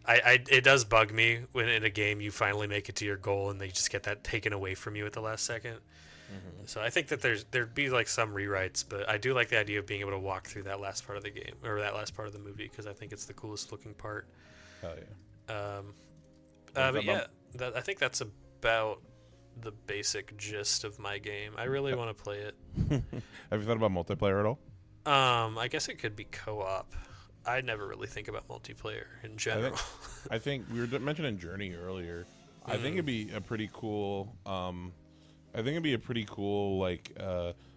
it does bug me when in a game you finally make it to your goal and they just get that taken away from you at the last second. Mm-hmm. So I think that there'd be like some rewrites, but I do like the idea of being able to walk through that last part of the game or that last part of the movie because I think it's the coolest looking part. Hell yeah. But yeah, I think that's about the basic gist of my game. I really want to play it. Have you thought about multiplayer at all? I guess it could be co-op. I never really think about multiplayer in general. I think we were mentioning Journey earlier. I think it'd be a pretty cool. Like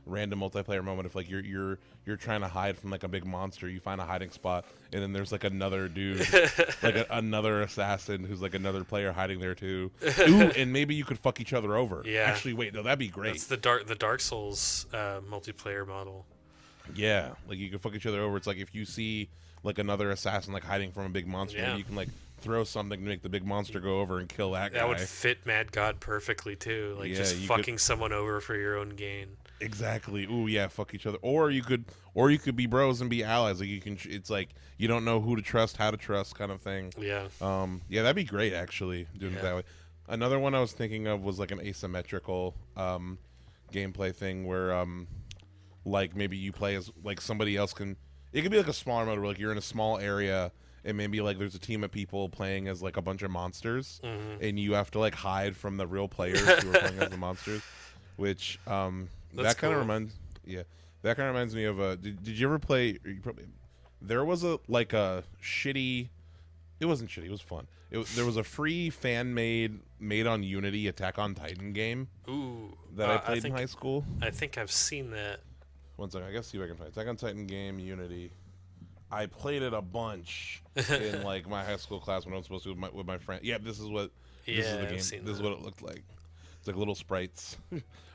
random multiplayer moment if like you're trying to hide from like a big monster, you find a hiding spot, and then there's like another dude, like another assassin who's like another player hiding there too. Ooh, and maybe you could fuck each other over. Yeah. Actually, wait, no, that'd be great. That's the Dark Souls multiplayer model. Yeah, like you could fuck each other over. It's like if you see like another assassin like hiding from a big monster, and you can like throw something to make the big monster go over and kill that guy. That would fit Mad God perfectly too. Like just fucking someone over for your own gain. Exactly. Ooh, yeah, fuck each other. Or you could be bros and be allies. Like you can. It's like you don't know who to trust, how to trust, kind of thing. Yeah. Yeah, that'd be great actually doing it that way. Another one I was thinking of was like an asymmetrical gameplay thing where like maybe you play as like somebody else can. It could be like a smaller mode where like you're in a small area and maybe like there's a team of people playing as like a bunch of monsters, and you have to like hide from the real players who are playing as the monsters. Which that kind of reminds me of did you ever play? There was a shitty. It wasn't shitty. It was fun. There was a free fan made on Unity Attack on Titan game. Ooh, that I played in high school. I think I've seen that. One second, I guess see if I can find Attack on Titan game Unity. I played it a bunch in like my high school class when I was supposed to with my friend. Yeah, this is what this is the game. This is what it looked like. It's like little sprites.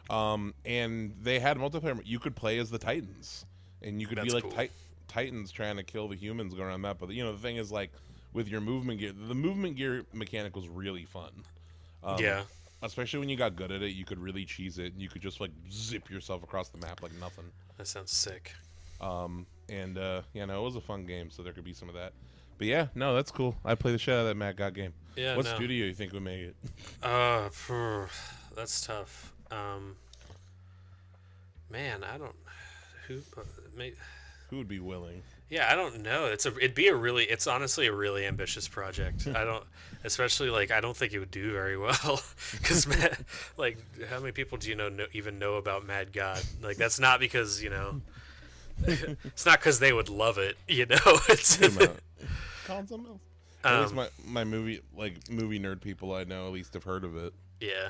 And they had multiplayer. You could play as the Titans, and you could be like cool. Titans trying to kill the humans going around that. But the thing is like with your movement gear, the movement gear mechanic was really fun. Especially when you got good at it, you could really cheese it, and you could just like zip yourself across the map like nothing. That sounds sick. It was a fun game, so there could be some of that. But yeah, no, that's cool. I play the shit out of that Matt God game. Yeah. What studio you think would make it? That's tough. Man, I don't. Who would be willing? Yeah, I don't know. It's honestly a really ambitious project. I don't think it would do very well because like how many people do you know even know about Mad God? Like that's not because it's not because they would love it. It's call something else. At least my movie nerd people I know at least have heard of it. Yeah.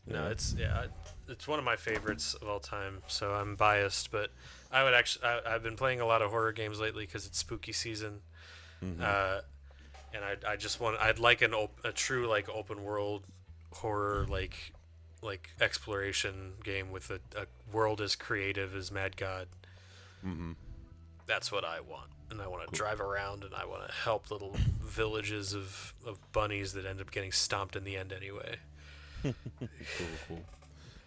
No, it's one of my favorites of all time. So I'm biased, but I've been playing a lot of horror games lately because it's spooky season, and I'd like a true like open world horror like exploration game with a world as creative as Mad God. Mm-hmm. That's what I want, and I want to drive around, and I want to help little villages of bunnies that end up getting stomped in the end anyway. Cool.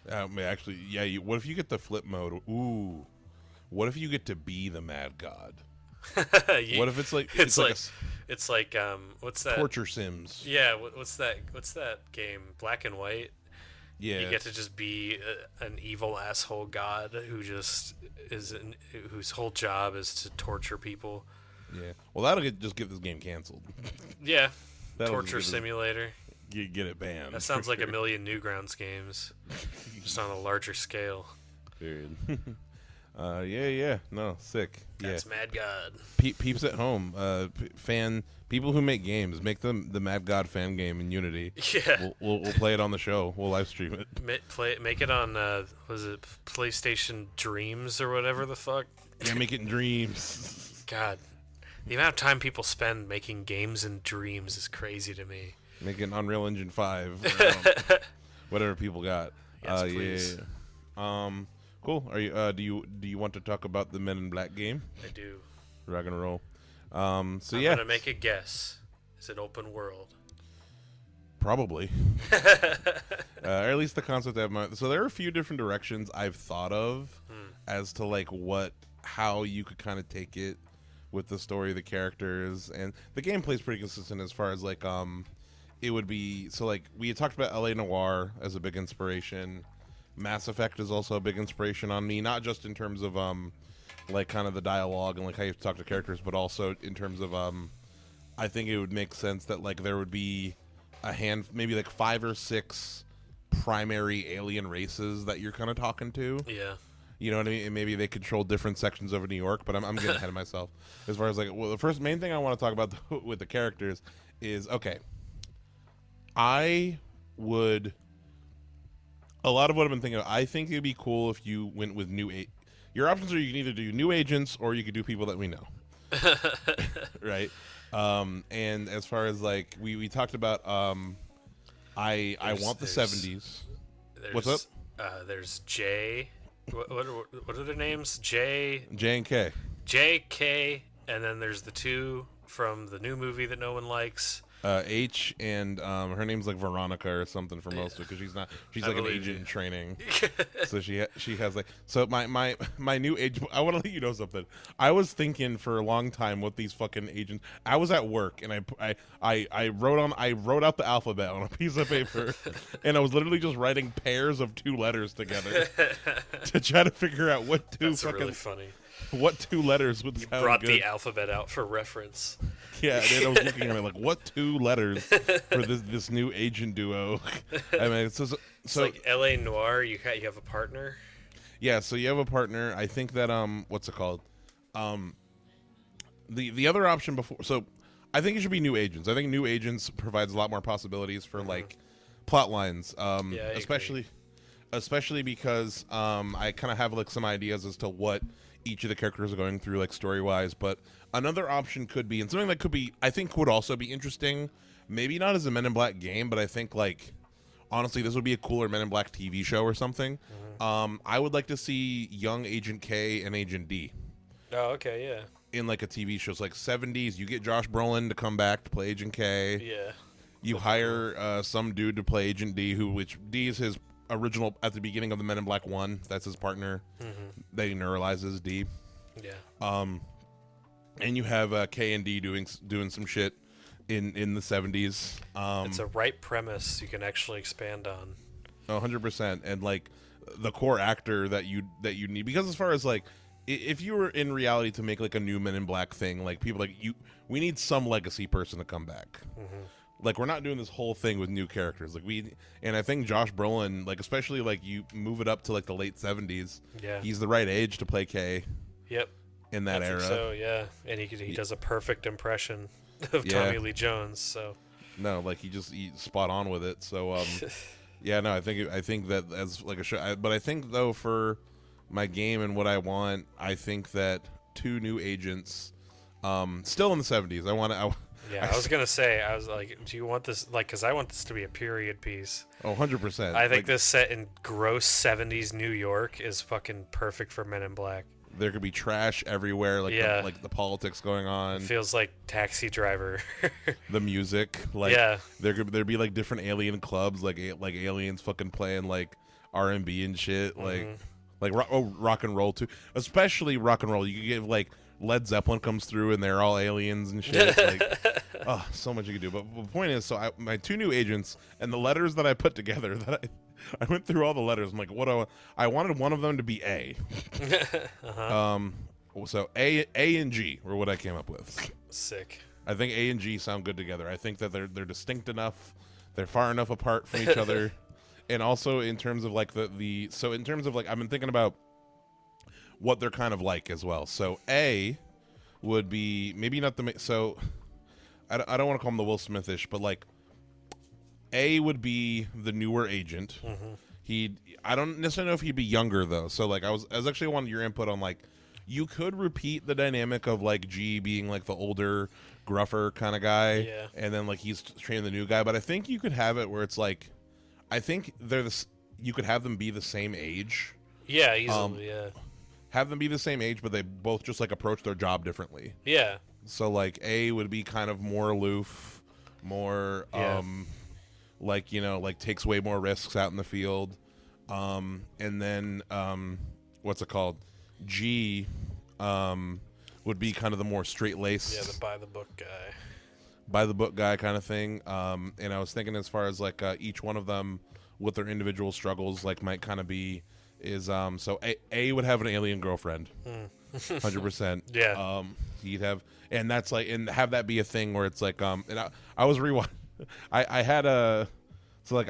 Actually, yeah. What if you get the flip mode? Ooh. What if you get to be the Mad God? What if it's like what's that? Torture Sims. Yeah. What's that game? Black and White. Yeah. You get to just be an evil asshole god who just whose whole job is to torture people. Yeah. Well, that'll just get this game canceled. Yeah. Torture simulator. Get it banned. That sounds like a million Newgrounds games, just on a larger scale. Period. Yeah. No, sick. That's yeah. Mad God. Peeps at home, people who make games, make them the Mad God fan game in Unity. Yeah. We'll play it on the show. We'll live stream it. Make it on was it PlayStation Dreams or whatever the fuck? Yeah, make it in Dreams. God, the amount of time people spend making games in Dreams is crazy to me. Make it in Unreal Engine 5. Whatever people got. Yes, please. Yeah. Cool. Are you? Do you want to talk about the Men in Black game? I do. Rock and roll. So I'm gonna make a guess. Is it open world? Probably. Or at least the concept I have in mind. So there are a few different directions I've thought of as to like how you could kind of take it with the story, the characters, and the gameplay is pretty consistent as far as like it would be. So like we had talked about LA Noire as a big inspiration. Mass Effect is also a big inspiration on me, not just in terms of like kind of the dialogue and like how you have to talk to characters, but also in terms of I think it would make sense that like there would be maybe like 5 or 6 primary alien races that you're kind of talking to. Yeah. You know what I mean? And maybe they control different sections of New York, but I'm getting ahead of myself. As far as like, well, the first main thing I want to talk about with the characters is, okay, a lot of what I've been thinking of, I think it'd be cool if you went with your options are you can either do new agents or you could do people that we know. Right? And as far as like, we talked about, I want the 70s. What's up? There's J. What are their names? J and K. J, K, and then there's the 2 from the new movie that no one likes. H and her name's like Veronica or something for most of it because she's like an agent in training. So she has like, so my new agent. I want to let you know something. I was thinking for a long time what these fucking agents. I was at work and I wrote out the alphabet on a piece of paper and I was literally just writing pairs of 2 letters together to try to figure out what two That's fucking really funny. What 2 letters would sound Brought good. the alphabet out for reference. Yeah, and then I was looking at it like, what 2 letters for this new agent duo? I mean, so like LA Noire. You have a partner. Yeah, so you have a partner. I think that what's it called? The other option before. So I think it should be new agents. I think new agents provides a lot more possibilities for like plot lines. Yeah, especially because I kind of have like some ideas as to what each of the characters are going through, like story-wise. But another option could be, and something that could be, I think would also be interesting, maybe not as a Men in Black game, but I think like, honestly, this would be a cooler Men in Black TV show or something. I would like to see young Agent K and Agent D. Oh, okay, yeah. In like a TV show. It's like 70s, you get Josh Brolin to come back to play Agent K. Yeah. You hire some dude to play Agent D, which D is his original at the beginning of the Men in Black 1. That's his partner that he neuralizes, D. Yeah. And you have K and D doing some shit in the 70s. It's a right premise you can actually expand on. 100%. And like the core actor that you need, because as far as like, if you were in reality to make like a new Men in Black thing, like people like you, we need some legacy person to come back. Like, we're not doing this whole thing with new characters. Like, and I think Josh Brolin, like, especially, like, you move it up to, like, the late 70s. Yeah. He's the right age to play K. Yep. In that era. So, yeah. And he does a perfect impression of Tommy Lee Jones, so. No, like, he's spot on with it. So, yeah, no, I think that as, like, a show. But I think, though, for my game and what I want, I think that 2 new agents, still in the 70s. Yeah, I was going to say, I was like, do you want this, like, because I want this to be a period piece. Oh, 100%. I think this set in gross 70s New York is fucking perfect for Men in Black. There could be trash everywhere, like the politics going on. It feels like Taxi Driver. The music, like there'd be like different alien clubs, like aliens fucking playing like R&B and shit, like rock and roll too, especially rock and roll. You could get like Led Zeppelin comes through and they're all aliens and shit. Like, oh, so much you could do. But the point is, so my 2 new agents and the letters that I put together, that I went through all the letters. I'm like, I wanted one of them to be A. So A and G were what I came up with. Sick. I think A and G sound good together. I think that they're distinct enough. They're far enough apart from each other. And also in terms of like so in terms of like, I've been thinking about what they're kind of like as well. So A would be maybe not the so I don't want to call him the Will Smithish, but like A would be the newer agent. I don't necessarily know if he'd be younger though. So like I was actually wanting your input on like you could repeat the dynamic of like G being like the older, gruffer kind of guy, and then like he's training the new guy. But I think you could have it where it's like, I think you could have them be the same age. Yeah, easily. Have them be the same age, but they both just like approach their job differently. Yeah. So like A would be kind of more aloof, more like like takes way more risks out in the field, and then what's it called? G would be kind of the more straight-laced, the by-the-book guy. By-the-book guy kind of thing. And I was thinking as far as like each one of them with their individual struggles, like might kind of be so A would have an alien girlfriend, 100%. Yeah. He'd have, and that's like, and have that be a thing where it's like, and I was rewatching. I had a, so like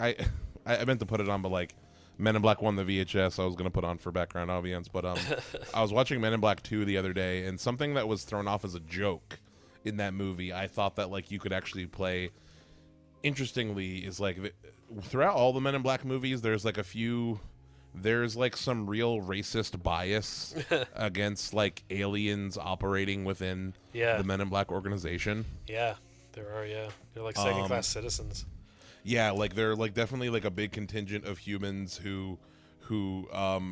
I meant to put it on, but like. Men in Black 1, the VHS, I was going to put on for background audience, but I was watching Men in Black 2 the other day, and something that was thrown off as a joke in that movie, I thought that like you could actually play, interestingly, is like throughout all the Men in Black movies, there's like there's like some real racist bias against like aliens operating within the Men in Black organization. Yeah, there are, They're like second-class citizens. Yeah, like they're like definitely like a big contingent of humans who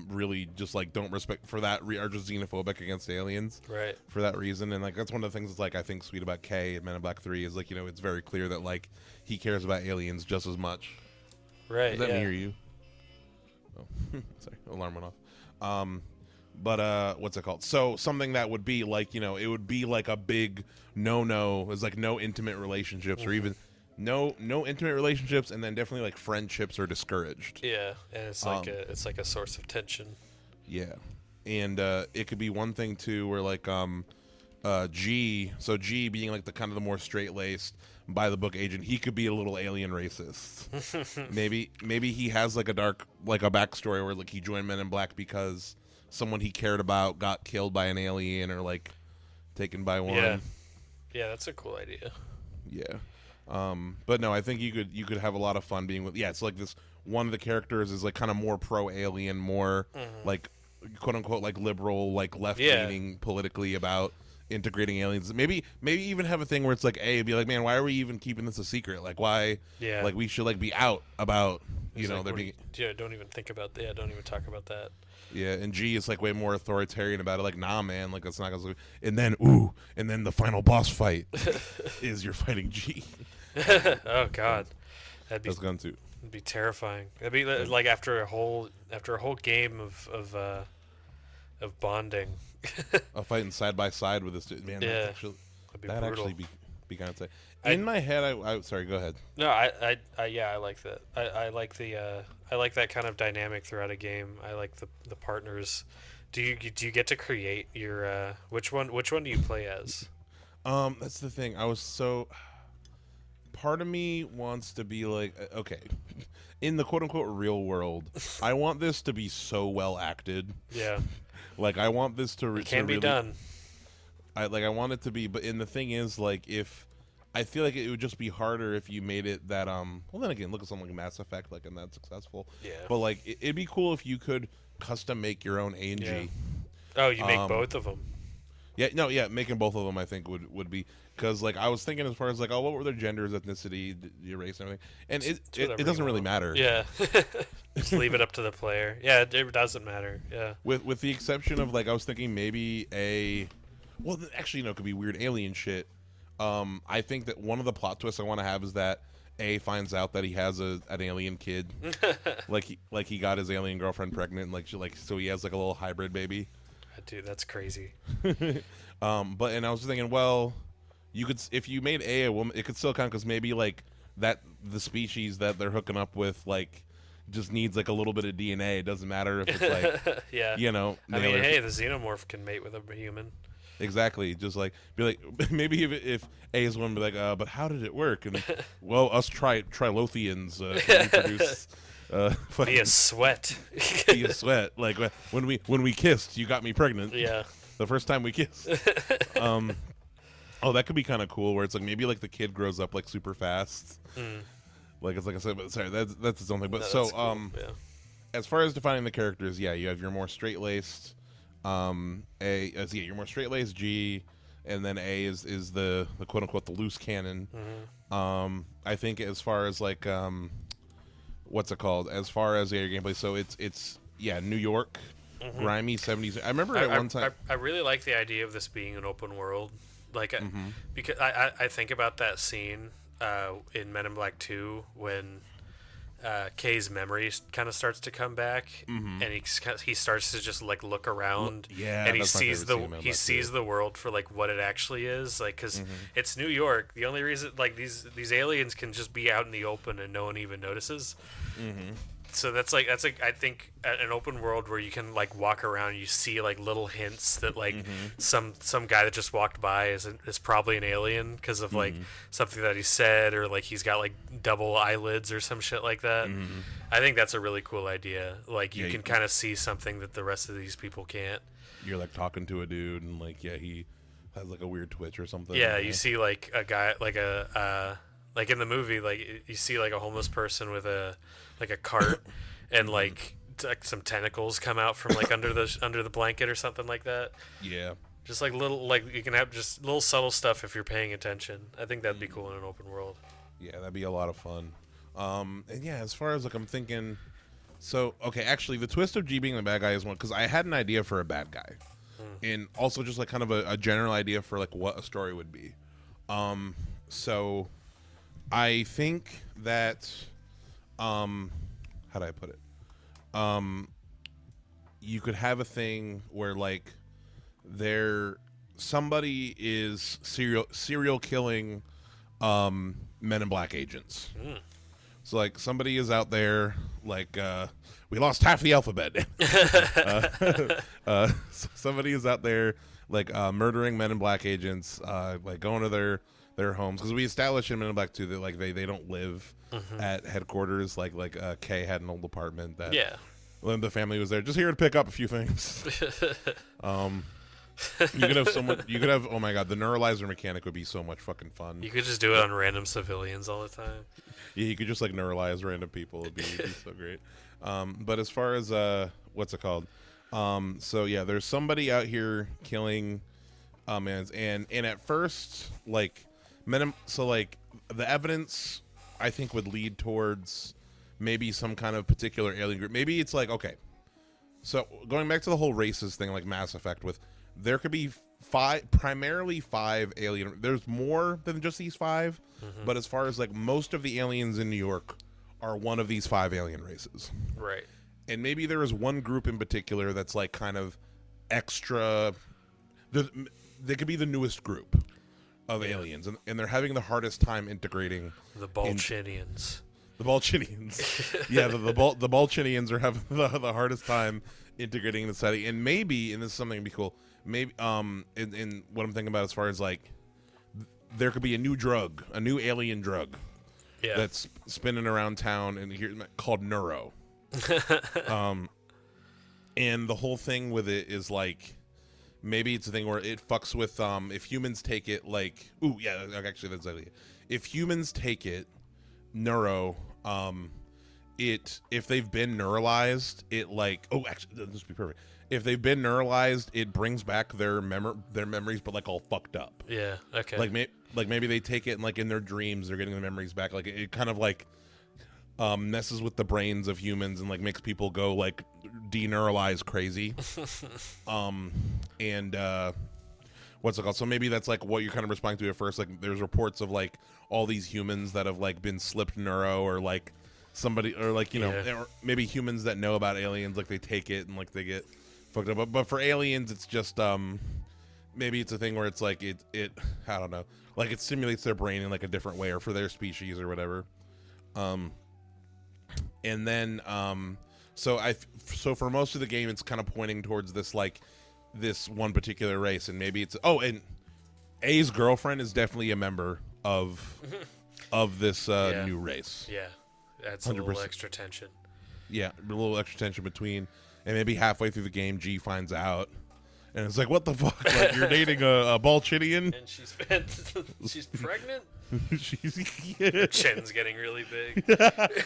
really just like don't respect for that are just xenophobic against aliens, right? For that reason, and like that's one of the things that's like I think sweet about K and Men in Black 3 is like it's very clear that like he cares about aliens just as much. Right? Is that me or you? Oh, sorry, alarm went off. But what's it called? So something that would be like it would be like a big no is like no intimate relationships or even. No intimate relationships, and then definitely like friendships are discouraged. Yeah, and it's like a source of tension. Yeah, and it could be one thing too, where like G being like the kind of the more straight laced by the book agent, he could be a little alien racist. maybe he has like a backstory where like he joined Men in Black because someone he cared about got killed by an alien or like taken by one. Yeah, that's a cool idea. Yeah. But no, I think you could have a lot of fun being with. Yeah, it's like this. One of the characters is like kind of more pro-alien, more like quote unquote like liberal, like left-leaning politically about integrating aliens. Maybe even have a thing where it's like be like, man, why are we even keeping this a secret? Like why? Yeah. Like we should like be out about there being. Yeah, don't even think about that. Yeah, don't even talk about that. Yeah, and G is like way more authoritarian about it. Like, nah, man, like that's not gonna. And then the final boss fight is you're fighting G. Oh God, that'd be terrifying. That'd be like after a whole game of bonding. A fighting side by side with this dude, man. Yeah, that'd actually be kind of sick. In my head, I sorry, go ahead. No, I like that. I like I like that kind of dynamic throughout a game. I like the partners. Do you get to create your which one do you play as? That's the thing. Part of me wants to be like, okay, in the quote unquote real world, I want this to be so well acted. Yeah. Like I want this to it can be really, done. I want it to be, but the thing is, like, if I feel like it would just be harder if you made it that well then again, look at something like Mass Effect, like, and that's successful. Yeah. But like it'd be cool if you could custom make your own ANG. Yeah. Oh, you make both of them. Yeah, making both of them I think would be, because like I was thinking as far as like, oh, what were their genders, ethnicity, your race, and everything, and it doesn't really matter. Yeah. Just leave it up to the player. Yeah, it doesn't matter. Yeah. With the exception of like I was thinking maybe actually no, it could be weird alien shit. I think that one of the plot twists I want to have is that A finds out that he has an alien kid, like he got his alien girlfriend pregnant, and so he has like a little hybrid baby. Dude, that's crazy. And I was just thinking, well, you could, if you made A woman, it could still count, because maybe like that the species that they're hooking up with like just needs like a little bit of DNA. It doesn't matter if it's like yeah, I mean, hey, the xenomorph can mate with a human. Exactly. Just like be like, maybe if A is one, be like, but how did it work? And well, us Trilothians reproduce Via sweat. Via sweat. Like when we kissed, you got me pregnant. Yeah. The first time we kissed. Oh, that could be kind of cool. Where it's like maybe like the kid grows up like super fast. Like it's like I said, but sorry, that's its own thing. But No, that's cool. As far as defining the characters, yeah, you have your more straight laced, your more straight laced G, and then A is the quote unquote the loose cannon. I think as far as like what's it called? As far as your gameplay, so it's New York, grimy 70s. I remember at one time. I really like the idea of this being an open world, like because I think about that scene in Men in Black 2 when Kay's memory kind of starts to come back, and he starts to just like look around, and he sees the world for like what it actually is, like because it's New York. The only reason like these aliens can just be out in the open and no one even notices. So that's like I think an open world where you can like walk around, you see like little hints that like some guy that just walked by is probably an alien because of like something that he said, or like he's got like double eyelids or some shit like that. I think that's a really cool idea. Like you can kind of see something that the rest of these people can't. You're like talking to a dude and like he has like a weird twitch or something. Yeah, you see like a guy like like in the movie, like you see like a homeless person with a cart and like some tentacles come out from like under the blanket or something like that. Yeah. Just like little, like you can have just little subtle stuff if you're paying attention. I think that'd be cool in an open world. Yeah, that'd be a lot of fun. And yeah, as far as like I'm thinking, so okay, actually the twist of G being the bad guy is one because I had an idea for a bad guy, and also just like kind of a general idea for like what a story would be. So I think that how do I put it? You could have a thing where like somebody is serial killing Men in Black agents. So like somebody is out there like we lost half the alphabet. Somebody is out there like murdering Men in Black agents, like going to their homes, because we established in Men in Black 2 that like they don't live at headquarters, like Kay had an old apartment that when the family was there just here to pick up a few things. You could have oh my god, the neuralizer mechanic would be so much fucking fun. You could just do it on random civilians all the time. Yeah, you could just like neuralize random people. It'd be so great. But as far as what's it called? So yeah, there's somebody out here killing and at first like so like the evidence I think would lead towards maybe some kind of particular alien group. Maybe it's like, okay, so going back to the whole racist thing like Mass Effect, with there could be primarily five alien, there's more than just these five, but as far as like most of the aliens in New York are one of these five alien races, right? And maybe there is one group in particular that's like kind of extra, they could be the newest group of aliens, and they're having the hardest time integrating the Bolchinians. The Bolchinians. Yeah, the Bolchinians are having the hardest time integrating in the society. And maybe, and this is something that'd be cool, maybe in what I'm thinking about as far as like there could be a new drug, a new alien drug that's spinning around town and here called Neuro. And the whole thing with it is like maybe it's a thing where it fucks with if humans take it, like actually that's the idea. If humans take it, Neuro, if they've been neuralized, it like actually this would be perfect. If they've been neuralized, it brings back their memories, but like all fucked up. Yeah. Okay. Like maybe they take it and like in their dreams they're getting the memories back. Like it kind of like messes with the brains of humans and like makes people go like deneuralize crazy. And what's it called? So maybe that's like what you're kind of responding to at first. Like there's reports of like all these humans that have like been slipped Neuro, or like somebody, or like or maybe humans that know about aliens, like they take it and like they get fucked up. But for aliens, it's just maybe it's a thing where it's like it I don't know, like it stimulates their brain in like a different way, or for their species or whatever. And then so for most of the game, it's kind of pointing towards this like this one particular race, and maybe it's and A's girlfriend is definitely a member of this new race. Yeah, that's 100%. A little extra tension. Yeah, a little extra tension between, and maybe halfway through the game, G finds out, and it's like, what the fuck? Like, you're dating a Balchinian? And she's pregnant? Her chin's getting really big. Like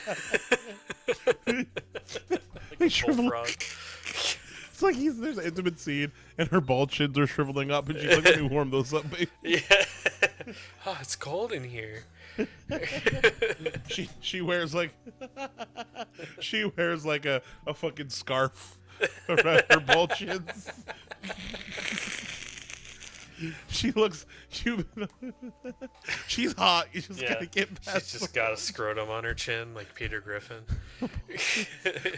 They a shrivel- bullfrog. It's like there's an intimate scene, and her ball chins are shriveling up, and she's like, let me warm those up, baby. Yeah. Oh, it's cold in here. She wears like a fucking scarf around her ball chins. She looks she's hot. You just gotta get past. She's just got a scrotum on her chin like Peter Griffin.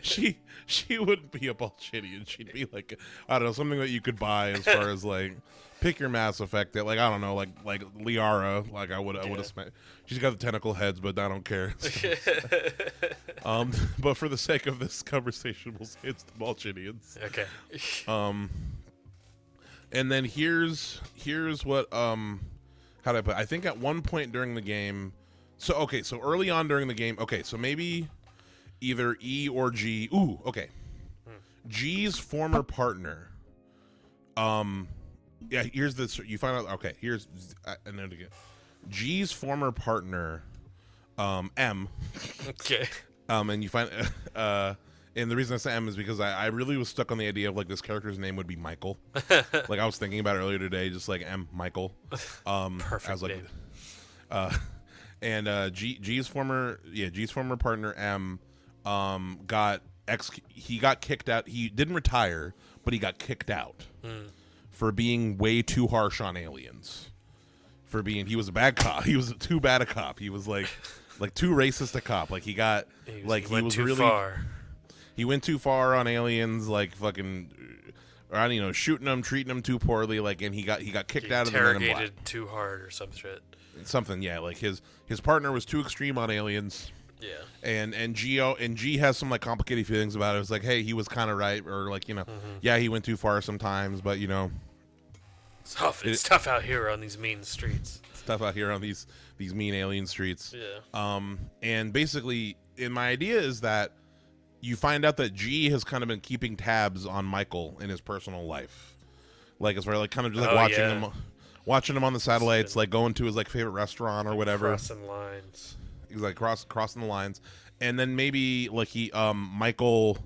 She wouldn't be a Balchinian. She'd be like, I don't know, something that you could buy as far as like pick your Mass Effect. That like, I don't know, like Liara. Like I would have smacked. She's got the tentacle heads, but I don't care. But for the sake of this conversation, we'll say it's the Balchinians. Okay. And then here's what how do I put it? I think at one point during the game, so early on during the game, so maybe either E or G. Ooh, okay. G's former partner. Yeah, here's this. You find out. Okay, here's and then again, G's former partner, M. Okay. And you find and the reason I say M is because I really was stuck on the idea of like this character's name would be Michael. Like I was thinking about it earlier today, just like M Michael. Perfect I was like, name. And G's former partner M got kicked out. He didn't retire, but he got kicked out for being way too harsh on aliens. He was a bad cop. He was too bad a cop. He was like too racist a cop. Like he went too far. He went too far on aliens, like fucking, I don't know, shooting them, treating them too poorly, like, and he got kicked out of the Men in Black. Interrogated too hard or some shit. Something, yeah. Like his partner was too extreme on aliens. Yeah. And G has some like complicated feelings about it. It was like, hey, he was kind of right, or like, you know, yeah, he went too far sometimes, but you know, it's tough out here on these mean streets. It's tough out here on these mean alien streets. Yeah. And basically, my idea is that you find out that G has kind of been keeping tabs on Michael in his personal life, like as far like kind of just like watching him on the satellites, like going to his like favorite restaurant or whatever, crossing lines. He's like crossing the lines, and then maybe like Michael's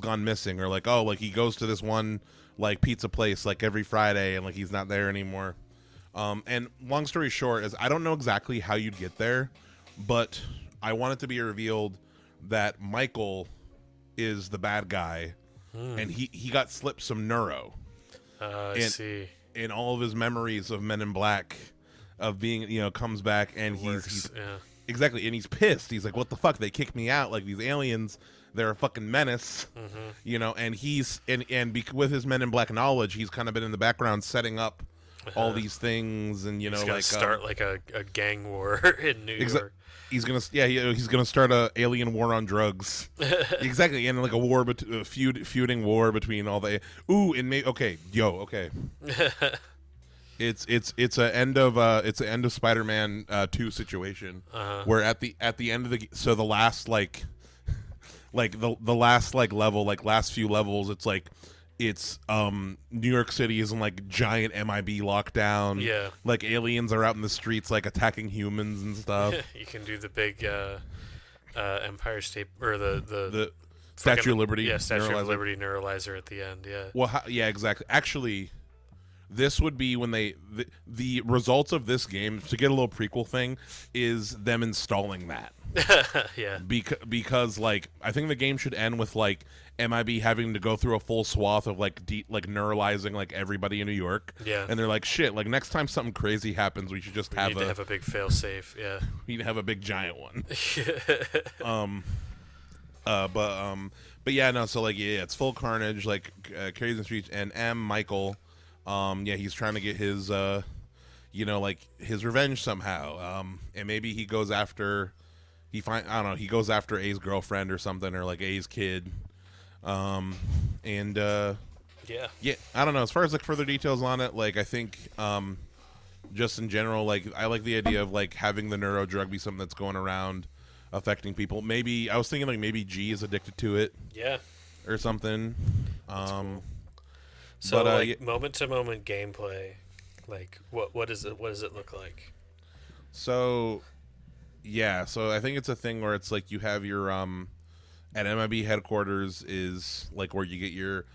gone missing, or like he goes to this one like pizza place like every Friday, and like he's not there anymore. And long story short is I don't know exactly how you'd get there, but I want it to be revealed that Michael is the bad guy, and he got slipped some neuro. I see. In all of his memories of Men in Black, of being, you know, comes back, and he's exactly, and he's pissed. He's like, what the fuck? They kicked me out. Like, these aliens, they're a fucking menace. You know, and with his Men in Black knowledge, he's kind of been in the background setting up all these things, and you know, like start like a gang war in New York. He's gonna start a alien war on drugs. Exactly, and like a war, feuding war between all the. Ooh, and okay. It's an end of Spider-Man 2 situation where at the end of the last the last like level, like last few levels, it's New York City is in like giant MIB lockdown. Yeah. Like aliens are out in the streets like attacking humans and stuff. You can do the big Empire State or the Statue of Liberty. Yeah, Statue of Liberty neuralizer at the end, yeah. Well, yeah, exactly. Actually, this would be when the results of this game, to get a little prequel thing, is them installing that. Yeah. Because like I think the game should end with like MIB having to go through a full swath of like neuralizing like everybody in New York. Yeah. And they're like, shit, like next time something crazy happens, we should just need to have a big fail safe. Yeah. We need to have a big giant one. But yeah, no. So like, yeah, it's full carnage, like carries the streets, and Michael, he's trying to get his, like his revenge somehow. And maybe he goes after. He goes after A's girlfriend or something, or like A's kid, yeah, I don't know. As far as like further details on it, like I think, just in general, like I like the idea of like having the neuro drug be something that's going around, affecting people. Maybe I was thinking like maybe G is addicted to it Yeah. or something. Cool. So but, like moment to moment gameplay, like what is it? What does it look like? So yeah, so I think it's a thing where it's like you have your at MIB headquarters is like where you get your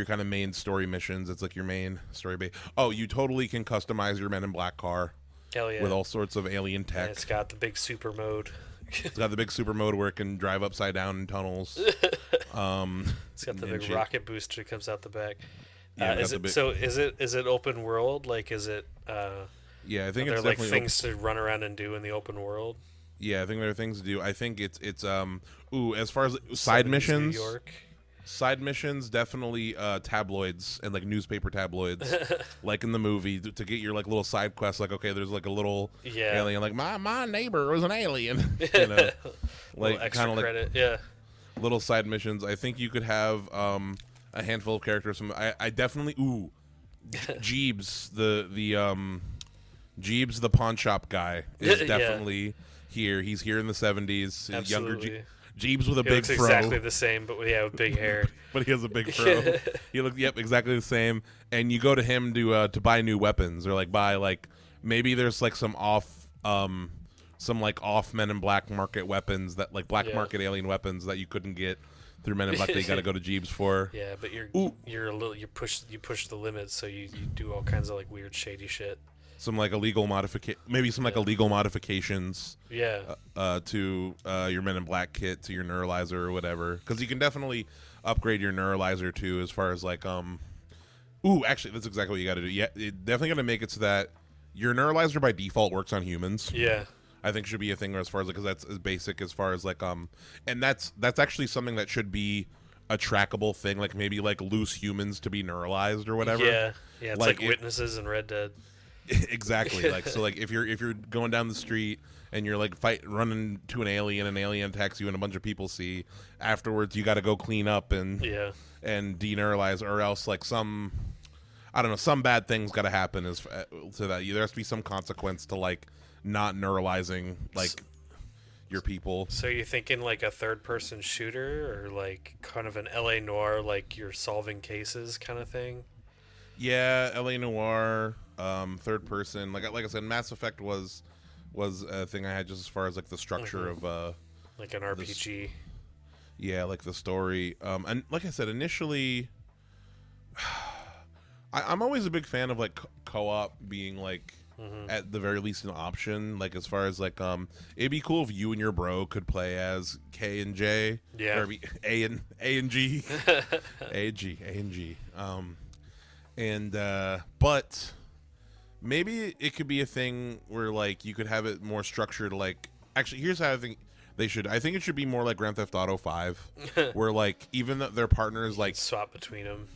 kind of main story missions. It's like your main story base. Oh, you totally can customize your Men in Black car. Hell yeah. With all sorts of alien tech. And it's got the big super mode. It's got the big super mode where it can drive upside down in tunnels. It's got the big rocket booster that comes out the back. Yeah, is it open world? Like, is it? Yeah, I think are it's there like definitely things to run around and do in the open world. Yeah, I think there are things to do. I think it's as far as side missions. New York. Side missions, definitely tabloids and like newspaper tabloids, like in the movie, to get your like little side quests. Like, okay, there's like a little alien, like my neighbor was an alien, you know, like kind of like yeah, little side missions. I think you could have a handful of characters. I definitely Jeebs Jeebs the pawn shop guy is definitely here. He's here in the 70s. Absolutely. Younger Jeebs with a he big looks fro. Exactly the same, but with big hair. But he has a big fro. He looks exactly the same. And you go to him to buy new weapons, or like buy like maybe there's like some off Men in Black market weapons that like black market alien weapons that you couldn't get through Men in Black that you got to go to Jeebs for. Yeah, but you push the limits, so you do all kinds of like weird shady shit. Some like illegal illegal modifications. Yeah. To your Men in Black kit, to your neuralizer or whatever, because you can definitely upgrade your neuralizer too, as far as like actually that's exactly what you got to do. Yeah, it definitely got to make it so that your neuralizer by default works on humans. Yeah. I think should be a thing as far as because that's as basic as far as like and that's actually something that should be a trackable thing, like maybe like loose humans to be neuralized or whatever. Yeah, it's like witnesses in Red Dead. Exactly. Like so, like if you're going down the street and you're like running to an alien attacks you and a bunch of people see, afterwards you got to go clean up and deneuralize, or else like some bad things got to happen to that. There has to be some consequence to like not neuralizing like your people. So you're thinking like a third person shooter, or like kind of an LA Noire, like you're solving cases kind of thing? Yeah, LA Noire, third person. Like I said, Mass Effect was a thing I had just as far as like the structure of like an RPG. Like the story. And like I said, initially, I'm always a big fan of like co-op being like at the very least an option. Like as far as like it'd be cool if you and your bro could play as K and J. Yeah. Or A and G. A and G. But maybe it could be a thing where like you could have it more structured. Like, actually, here's how I think they should. I think it should be more like Grand Theft Auto 5, where like even their partners like swap between them.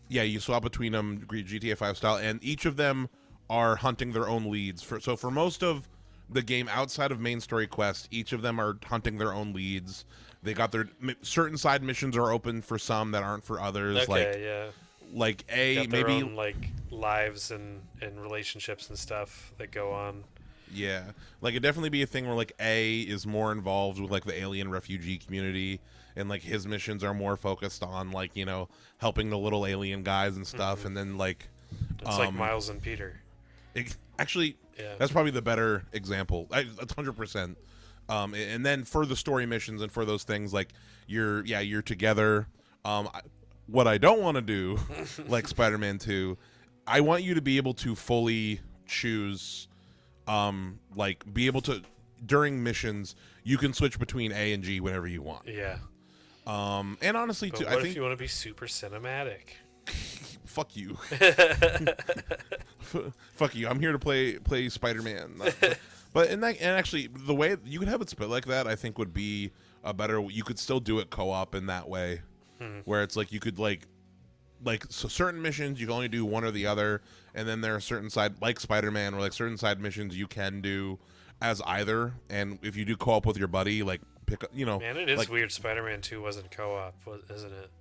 Yeah, you swap between them, GTA 5 style, and each of them are hunting their own leads. So for most of the game, outside of main story quests, each of them are hunting their own leads. They got their certain side missions are open for some that aren't for others. Okay, like got their maybe own, like lives and relationships and stuff that go on. Yeah, like it'd definitely be a thing where like A is more involved with like the alien refugee community, and like his missions are more focused on like helping the little alien guys and stuff, and then like it's like Miles and Peter. Actually, that's probably the better example. 100%. And then for the story missions and for those things, like you're together. What I don't want to do, like Spider-Man 2, I want you to be able to fully choose, like be able to, during missions, you can switch between A and G whenever you want. Yeah. And honestly, but too, what I if think you want to be super cinematic? Fuck you. Fuck you. I'm here to play Spider-Man. But actually, the way you could have it split like that, I think would be a better. You could still do it co-op in that way, where it's like you could like so certain missions you can only do one or the other, and then there are certain side like Spider-Man, or like certain side missions you can do as either. And if you do co-op with your buddy, like pick up, Man, it is like, weird. Spider-Man 2 wasn't co-op, isn't it?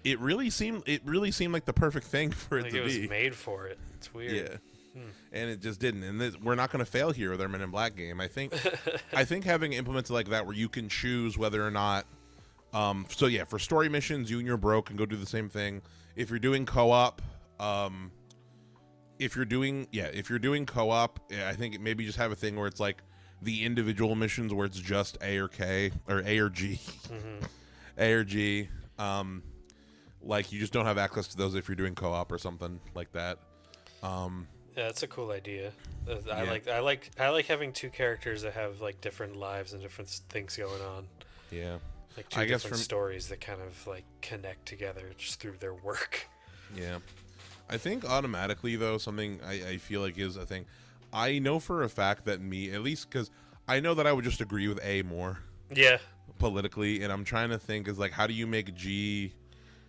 It really seemed like the perfect thing for it to be. It was made for it. It's weird. Yeah. and it just didn't. And we're not going to fail here with our Men in Black game. I think having implemented like that, where you can choose whether or not. So yeah, for story missions, you and your bro can go do the same thing. If you're doing co-op, if you're doing co-op, I think maybe just have a thing where it's like the individual missions where it's just A or K or A or G, A or G. Like you just don't have access to those if you're doing co-op or something like that. Yeah, that's a cool idea. I like having two characters that have like different lives and different things going on. Yeah. Like two different stories that kind of like connect together just through their work. Yeah. I think automatically, though, something I feel like is a thing. I know for a fact that me, at least because I know that I would just agree with A more. Yeah. Politically. And I'm trying to think is like, how do you make G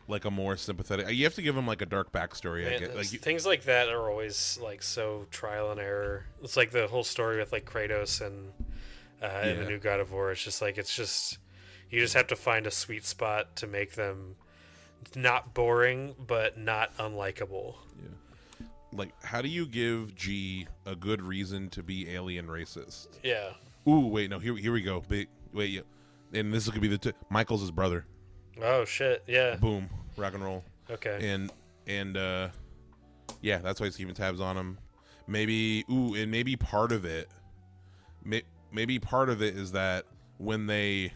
like a more sympathetic? You have to give him like a dark backstory. Man, I get. Like things like that are always like so trial and error. It's like the whole story with like Kratos and the new God of War. It's just you just have to find a sweet spot to make them not boring, but not unlikable. Yeah. Like, how do you give G a good reason to be alien racist? Yeah. Ooh, wait, no, here we go. Wait, yeah. And this could be Michael's his brother. Oh, shit, yeah. Boom. Rock and roll. Okay. And yeah, that's why he's keeping tabs on him. Maybe part of it, maybe part of it is that when they...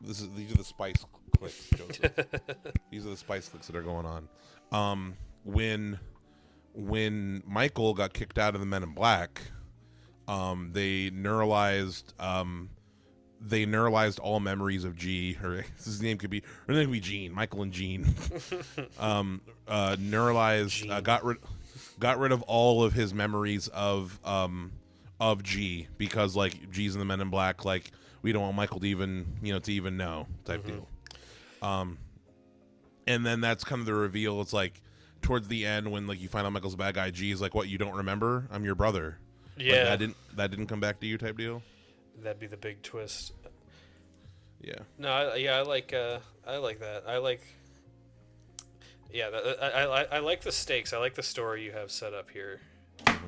These are the spice clicks, Joseph. These are the spice clicks that are going on. When Michael got kicked out of the Men in Black, they neuralized all memories of G, or his name could be Gene, Michael and Gene. Neuralized, got rid of all of his memories of G, because like G's in the Men in Black, like we don't want Michael to even know type deal. And then that's kind of the reveal. It's like towards the end when like you find out Michael's a bad guy, G is like, what, you don't remember? I'm your brother. Yeah. Like, that didn't come back to you type deal. That'd be the big twist. Yeah. No, I like that. I like the stakes. I like the story you have set up here. And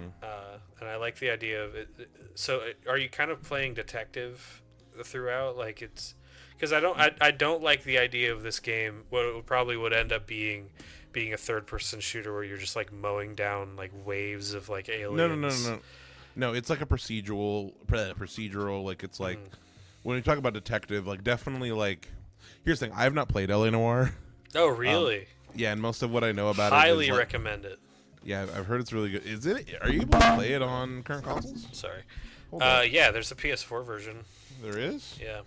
I like the idea of it. So are you kind of playing detective throughout? Like it's because I don't like the idea of this game. What it probably would end up being a third-person shooter where you're just like mowing down like waves of like aliens. No, it's like a procedural. Like it's like when you talk about detective, like definitely like. Here's the thing: I have not played LA Noire. Oh, really? Yeah, and most of what I know about highly it is recommend it. Yeah, I've heard it's really good. Is it? Are you able to play it on current consoles? Sorry. Yeah, there's a PS4 version. There is? Yeah.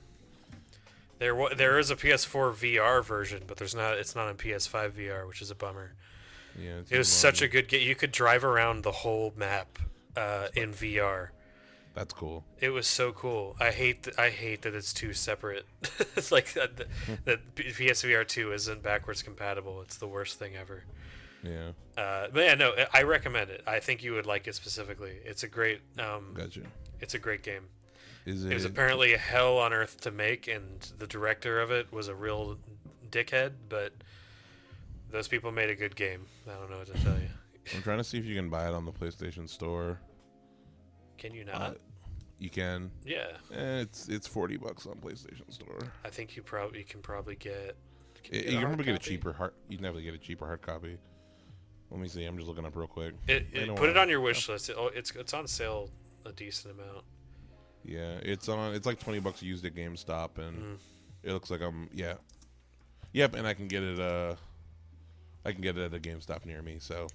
There is a PS4 VR version, but it's not on PS5 VR, which is a bummer. Yeah. It was such a good game. You could drive around the whole map in VR. That's cool. It was so cool. I hate that it's two separate. It's like that PSVR 2 isn't backwards compatible. It's the worst thing ever. Yeah. But yeah, no, I recommend it. I think you would like it specifically. It's a great Gotcha. It's a great game. It was apparently a hell on earth to make, and the director of it was a real dickhead, but those people made a good game. I don't know what to tell you. I'm trying to see if you can buy it on the PlayStation Store. Can you not? You can. Yeah. It's $40 on PlayStation Store. I think you can probably get. You can probably get a cheaper hard. You can definitely get a cheaper hard copy. Let me see. I'm just looking up real quick. Put it on your wish list. It's on sale a decent amount. Yeah, it's like $20 used at GameStop, and it looks like Yep, and I can get it. I can get it at a GameStop near me. So,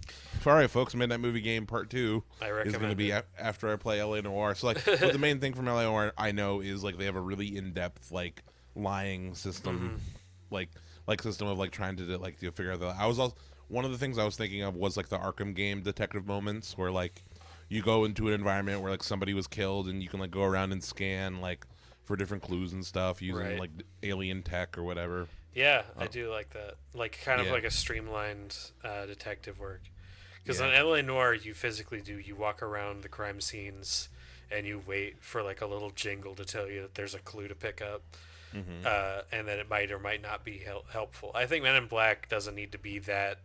all right, folks, Midnight Movie Game Part 2 is going to be after I play LA Noire. So, like, but the main thing from LA Noire I know is like they have a really in-depth like lying system, like system of like trying to like to figure out one of the things I was thinking of was like the Arkham game detective moments where like you go into an environment where like somebody was killed and you can like go around and scan like for different clues and stuff using like alien tech or whatever. Yeah, I do like that. Like kind of like a streamlined detective work. Because on LA Noire, you physically you walk around the crime scenes and you wait for like a little jingle to tell you that there's a clue to pick up. And then it might or might not be helpful. I think Men in Black doesn't need to be that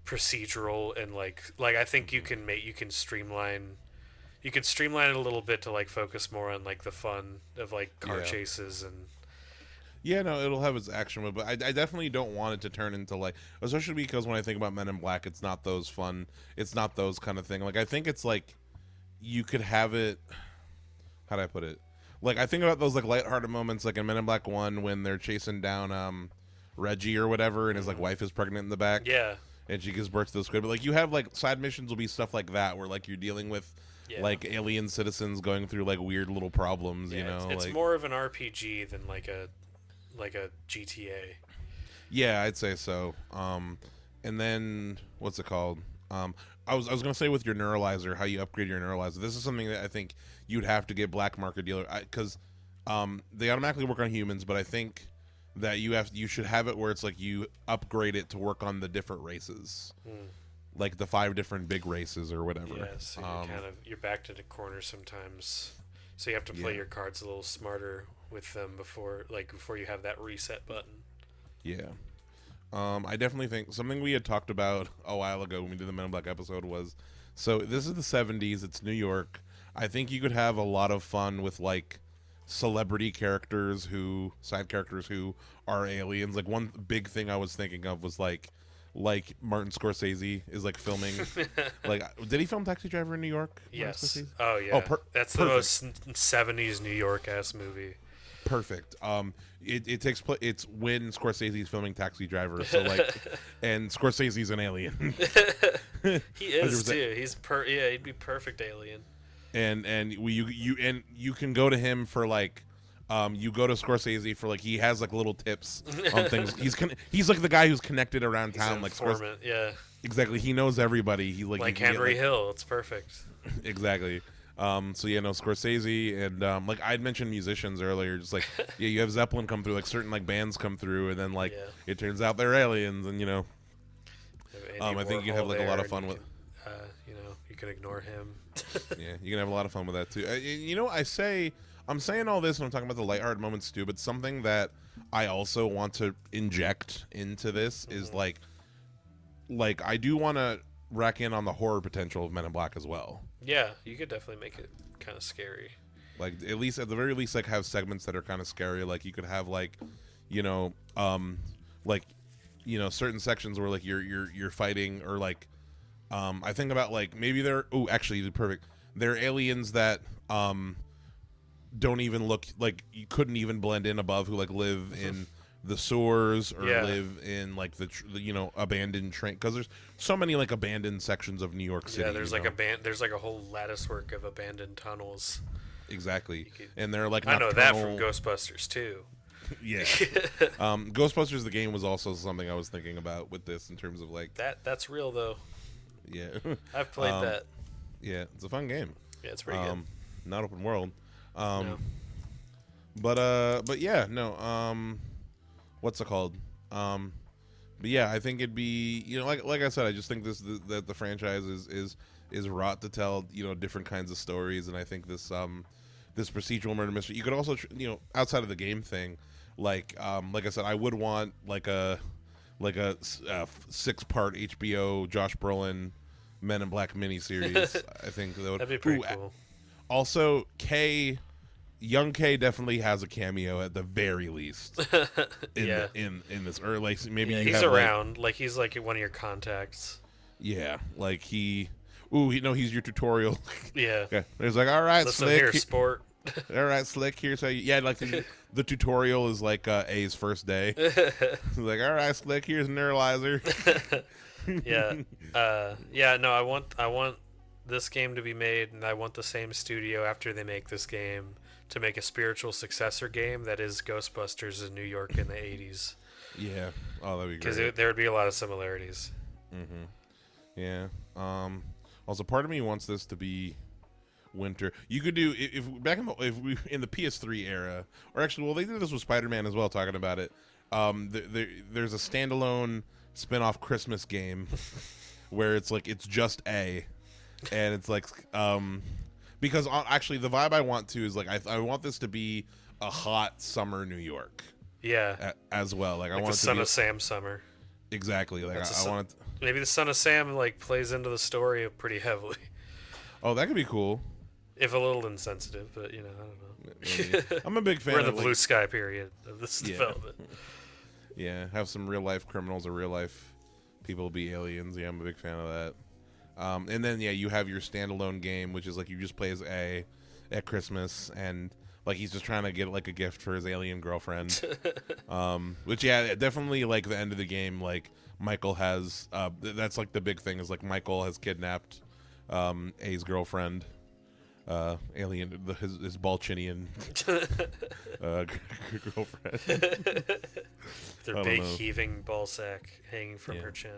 procedural and like I think you can streamline it a little bit to like focus more on like the fun of like car chases and yeah, no, it'll have its action mode, but I definitely don't want it to turn into like, especially because when I think about Men in Black, it's not those fun, it's not those kind of thing. Like I think it's like you could have it. How do I put it? Like I think about those like lighthearted moments, like in Men in Black 1 when they're chasing down Reggie or whatever, and his like wife is pregnant in the back. Yeah. And she gives birth to the squid. But like you have like side missions will be stuff like that where like you're dealing with like alien citizens going through like weird little problems. You know, it's like, more of an RPG than like a GTA. Yeah, I'd say so. And then what's it called? I was gonna say with your neuralizer, how you upgrade your neuralizer. This is something that I think you'd have to get black market dealer because they automatically work on humans, but I think that you should have it where it's like you upgrade it to work on the different races, like the 5 different big races or whatever. Yeah, so you're backed into corners sometimes, so you have to play your cards a little smarter with them before you have that reset button. Yeah. I definitely think something we had talked about a while ago when we did the Men in Black episode was, so this is the 70s, it's New York. I think you could have a lot of fun with like celebrity characters side characters who are aliens. Like one big thing I was thinking of was like Martin Scorsese is like filming like did he film Taxi Driver in New York? Yes. Oh yeah. That's the most 70s New York ass movie. Perfect. It takes place. It's when Scorsese's filming Taxi Driver. So like, and Scorsese's an alien. He is 100%. Too. He's he'd be perfect alien. And you can go to him for like, you go to Scorsese for like he has like little tips on things. He's like the guy who's connected around town. Like informant, yeah. Exactly. He knows everybody. He like Henry Hill. It's perfect. Exactly. So yeah, no, Scorsese and like I'd mentioned musicians earlier, just like you have Zeppelin come through, like certain like bands come through, and then like it turns out they're aliens, and you know, I think you can have like a lot of fun with. You can ignore him. Yeah, you can have a lot of fun with that too. You know, I'm saying all this, and I'm talking about the lighthearted moments too, but something that I also want to inject into this is like I do want to rack in on the horror potential of Men in Black as well. Yeah, you could definitely make it kind of scary. Like at the very least, like have segments that are kind of scary. Like you could have like, certain sections where like you're fighting or like, I think about like maybe actually perfect. They're aliens that don't even look like you couldn't even blend in above who like live in the sewers or live in like the abandoned train, because there's so many like abandoned sections of New York City. Yeah, there's there's like a whole lattice work of abandoned tunnels. Exactly, and they're like I know that from Ghostbusters too. Yeah, Ghostbusters the game was also something I was thinking about with this in terms of like that's real though. Yeah, I've played that. Yeah, it's a fun game. Yeah, it's pretty good. Not open world. No. But yeah, no. What's it called? But yeah, I think it'd be like I said, I just think that the franchise is wrought to tell different kinds of stories, and I think this procedural murder mystery. You could also outside of the game thing, like I said, I would want like a 6-part HBO Josh Brolin Men in Black miniseries. I think that'd be pretty cool. Also, Young K definitely has a cameo at the very least. In this, or like maybe he's around. Like he's like one of your contacts. Yeah, like he's your tutorial. Yeah. Okay. There's like, all right, listen Slick. Here, sport. All right, Slick. Here's how you. Yeah, like the tutorial is like A's first day. Like, all right, Slick. Here's neuralizer. Yeah. No, I want this game to be made, and I want the same studio after they make this game to make a spiritual successor game that is Ghostbusters in New York in the 80s. Yeah. Oh, that'd be great. Because there would be a lot of similarities. Mm-hmm. Yeah. Also, part of me wants this to be winter. You could do if we in the PS3 era, or actually, well, they did this with Spider-Man as well. Talking about it, there's a standalone spin-off Christmas game where it's like it's just and it's like because actually the vibe I want to is like I want this to be a hot summer New York. Yeah. As well, like I want the Son of Sam summer. Exactly. Like I want to. Maybe the Son of Sam like plays into the story pretty heavily. Oh, that could be cool. If a little insensitive, but I don't know. Maybe. I'm a big fan. We're in the of, blue sky period of this development. Yeah, have some real life criminals or real life people be aliens. Yeah, I'm a big fan of that. And then you have your standalone game, which is like you just play as A at Christmas, and like he's just trying to get like a gift for his alien girlfriend. Which definitely like the end of the game, like Michael has. That's like the big thing is like Michael has kidnapped A's girlfriend. Alien, his Balchinian girlfriend. Their big heaving ball sack hanging from her chin.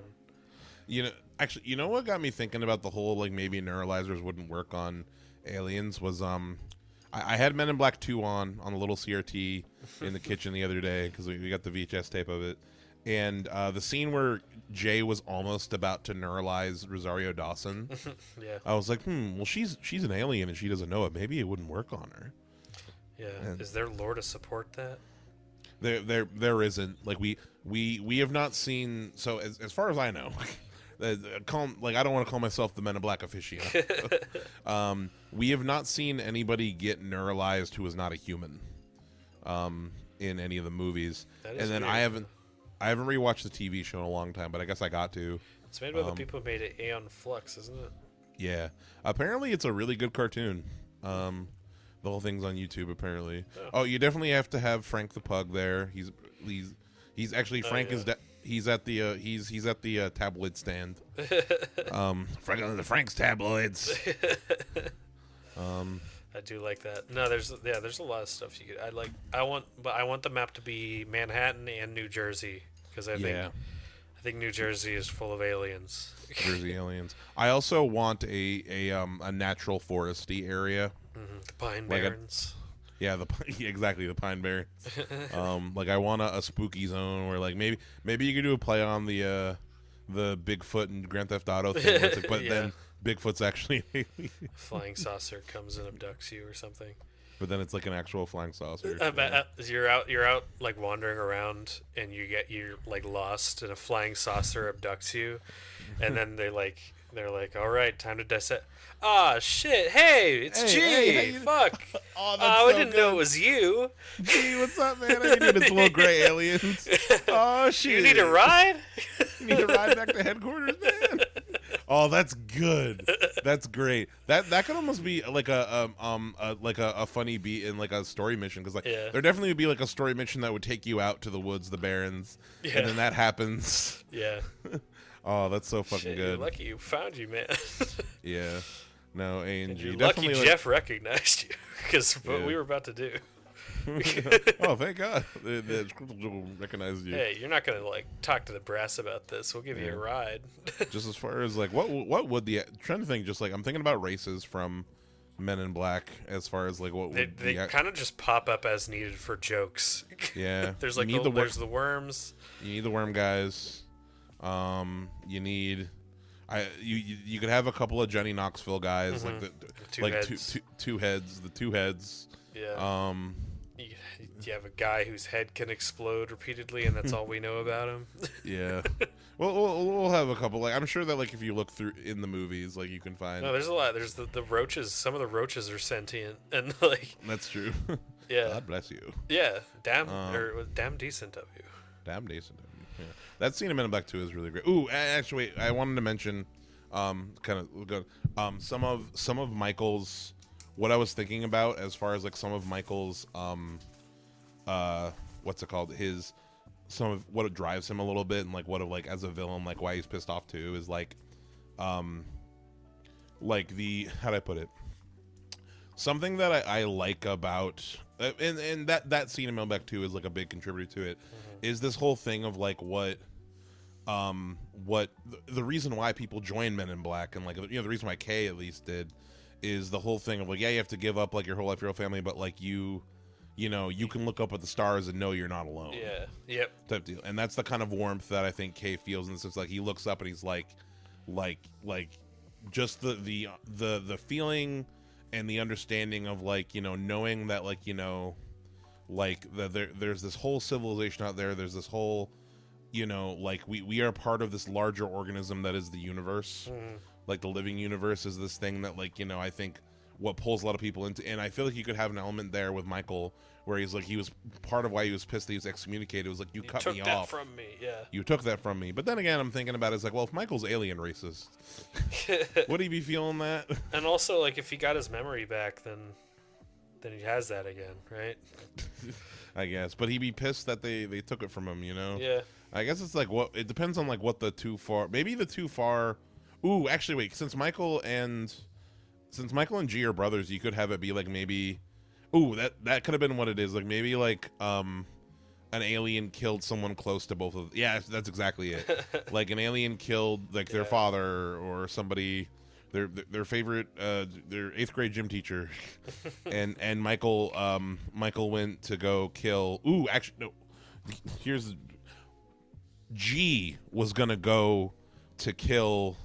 Actually, you know what got me thinking about the whole like maybe neuralizers wouldn't work on aliens was I had Men in Black 2 on the little CRT in the kitchen the other day because we got the VHS tape of it, and the scene where Jay was almost about to neuralize Rosario Dawson. Yeah. I was like, well, she's an alien and she doesn't know it. Maybe it wouldn't work on her. Yeah. And is there lore to support that? There isn't. Like we have not seen. So as far as I know, I don't want to call myself the Men in Black aficionado. We have not seen anybody get neuralized who is not a human. In any of the movies, and then weird. I haven't rewatched the TV show in a long time, but I guess I got to. It's made by the people who made it Aeon Flux, isn't it? Yeah. Apparently, it's a really good cartoon. The whole thing's on YouTube, apparently. Oh, you definitely have to have Frank the Pug there. He's actually Frank is he's at the tabloid stand. Frank's tabloids. I do like that. No, there's a lot of stuff you could. I want the map to be Manhattan and New Jersey because I think New Jersey is full of aliens. Jersey aliens. I also want a natural foresty area. The Pine Barrens. Exactly, the Pine Barrens. Like I want a spooky zone where like maybe you could do a play on the Bigfoot and Grand Theft Auto thing, where it's like, but then Bigfoot's actually an alien. Flying saucer comes and abducts you or something. But then it's like an actual flying saucer. You're out like wandering around and you're like lost and a flying saucer abducts you, and then they're like, all right, time to dissect. Ah, shit! Hey, it's G. Hey, Fuck! Oh, I didn't know it was you. G, what's up, man? I need this little gray aliens. Oh shit! You need a ride? You need to ride back to headquarters, man. Oh, that's good. That's great. That could almost be like a funny beat in like a story mission because there definitely would be like a story mission that would take you out to the woods, the Barrens, and then that happens. Yeah. Oh, that's so fucking good. You're lucky you found you, man. Yeah. No, A&G. You're definitely lucky Jeff recognized you because what we were about to do. Oh, thank God. The recognized you. Hey, you're not going to like talk to the brass about this. We'll give you a ride. Just as far as like what would the trying to think just like I'm thinking about races from Men in Black as far as like what would they kind of just pop up as needed for jokes. Yeah. There's like there's the worms. You need the worm guys. You need you could have a couple of Johnny Knoxville guys like two heads, the two heads. Yeah. You have a guy whose head can explode repeatedly, and that's all we know about him. Yeah. We'll have a couple. Like I'm sure that like if you look through in the movies, like you can find. No, there's a lot. There's the roaches. Some of the roaches are sentient, and like. That's true. Yeah. God bless you. Yeah. Damn decent of you. Damn decent of you. Yeah. That scene in Men in Black 2 is really great. Ooh, actually, I wanted to mention, some of Michael's. What I was thinking about as far as like some of Michael's what's it called, some of what it drives him a little bit and like what like as a villain like why he's pissed off too is like the how do I put it, something that I like about and that scene in Men in Black 2 is like a big contributor to it, is this whole thing of like what the reason why people join Men in Black and like the reason why Kay at least did is the whole thing of like, you have to give up like your whole life, your whole family, but like you can look up at the stars and know you're not alone. Yeah. Yep. Type deal. And that's the kind of warmth that I think Kay feels in the sense like he looks up and he's like just the feeling and the understanding of like, knowing that like, like there's this whole civilization out there. There's this whole, you know, like we are part of this larger organism that is the universe. Like the living universe is this thing that, like, you know, I think what pulls a lot of people into, and I feel like you could have an element there with Michael where he's like, he was part of why he was pissed that he was excommunicated. It was like, you cut me off. You took that from me, yeah. You took that from me. But then again, I'm thinking about it, it's like, well, if Michael's alien racist, would he be feeling that? And also, like, if he got his memory back, then he has that again, right? I guess. But he'd be pissed that they took it from him, you know? Yeah. I guess it's like, what, it depends on like what the too far, maybe the too far. Ooh, actually, wait, since Michael and G are brothers, you could have it be like maybe, ooh, that could have been what it is. Like maybe like an alien killed someone close to both of them. Yeah, that's exactly it. Like an alien killed like their father or somebody, their favorite their 8th grade gym teacher, and Michael went to go kill. Ooh, actually no. Here's G was gonna go to kill.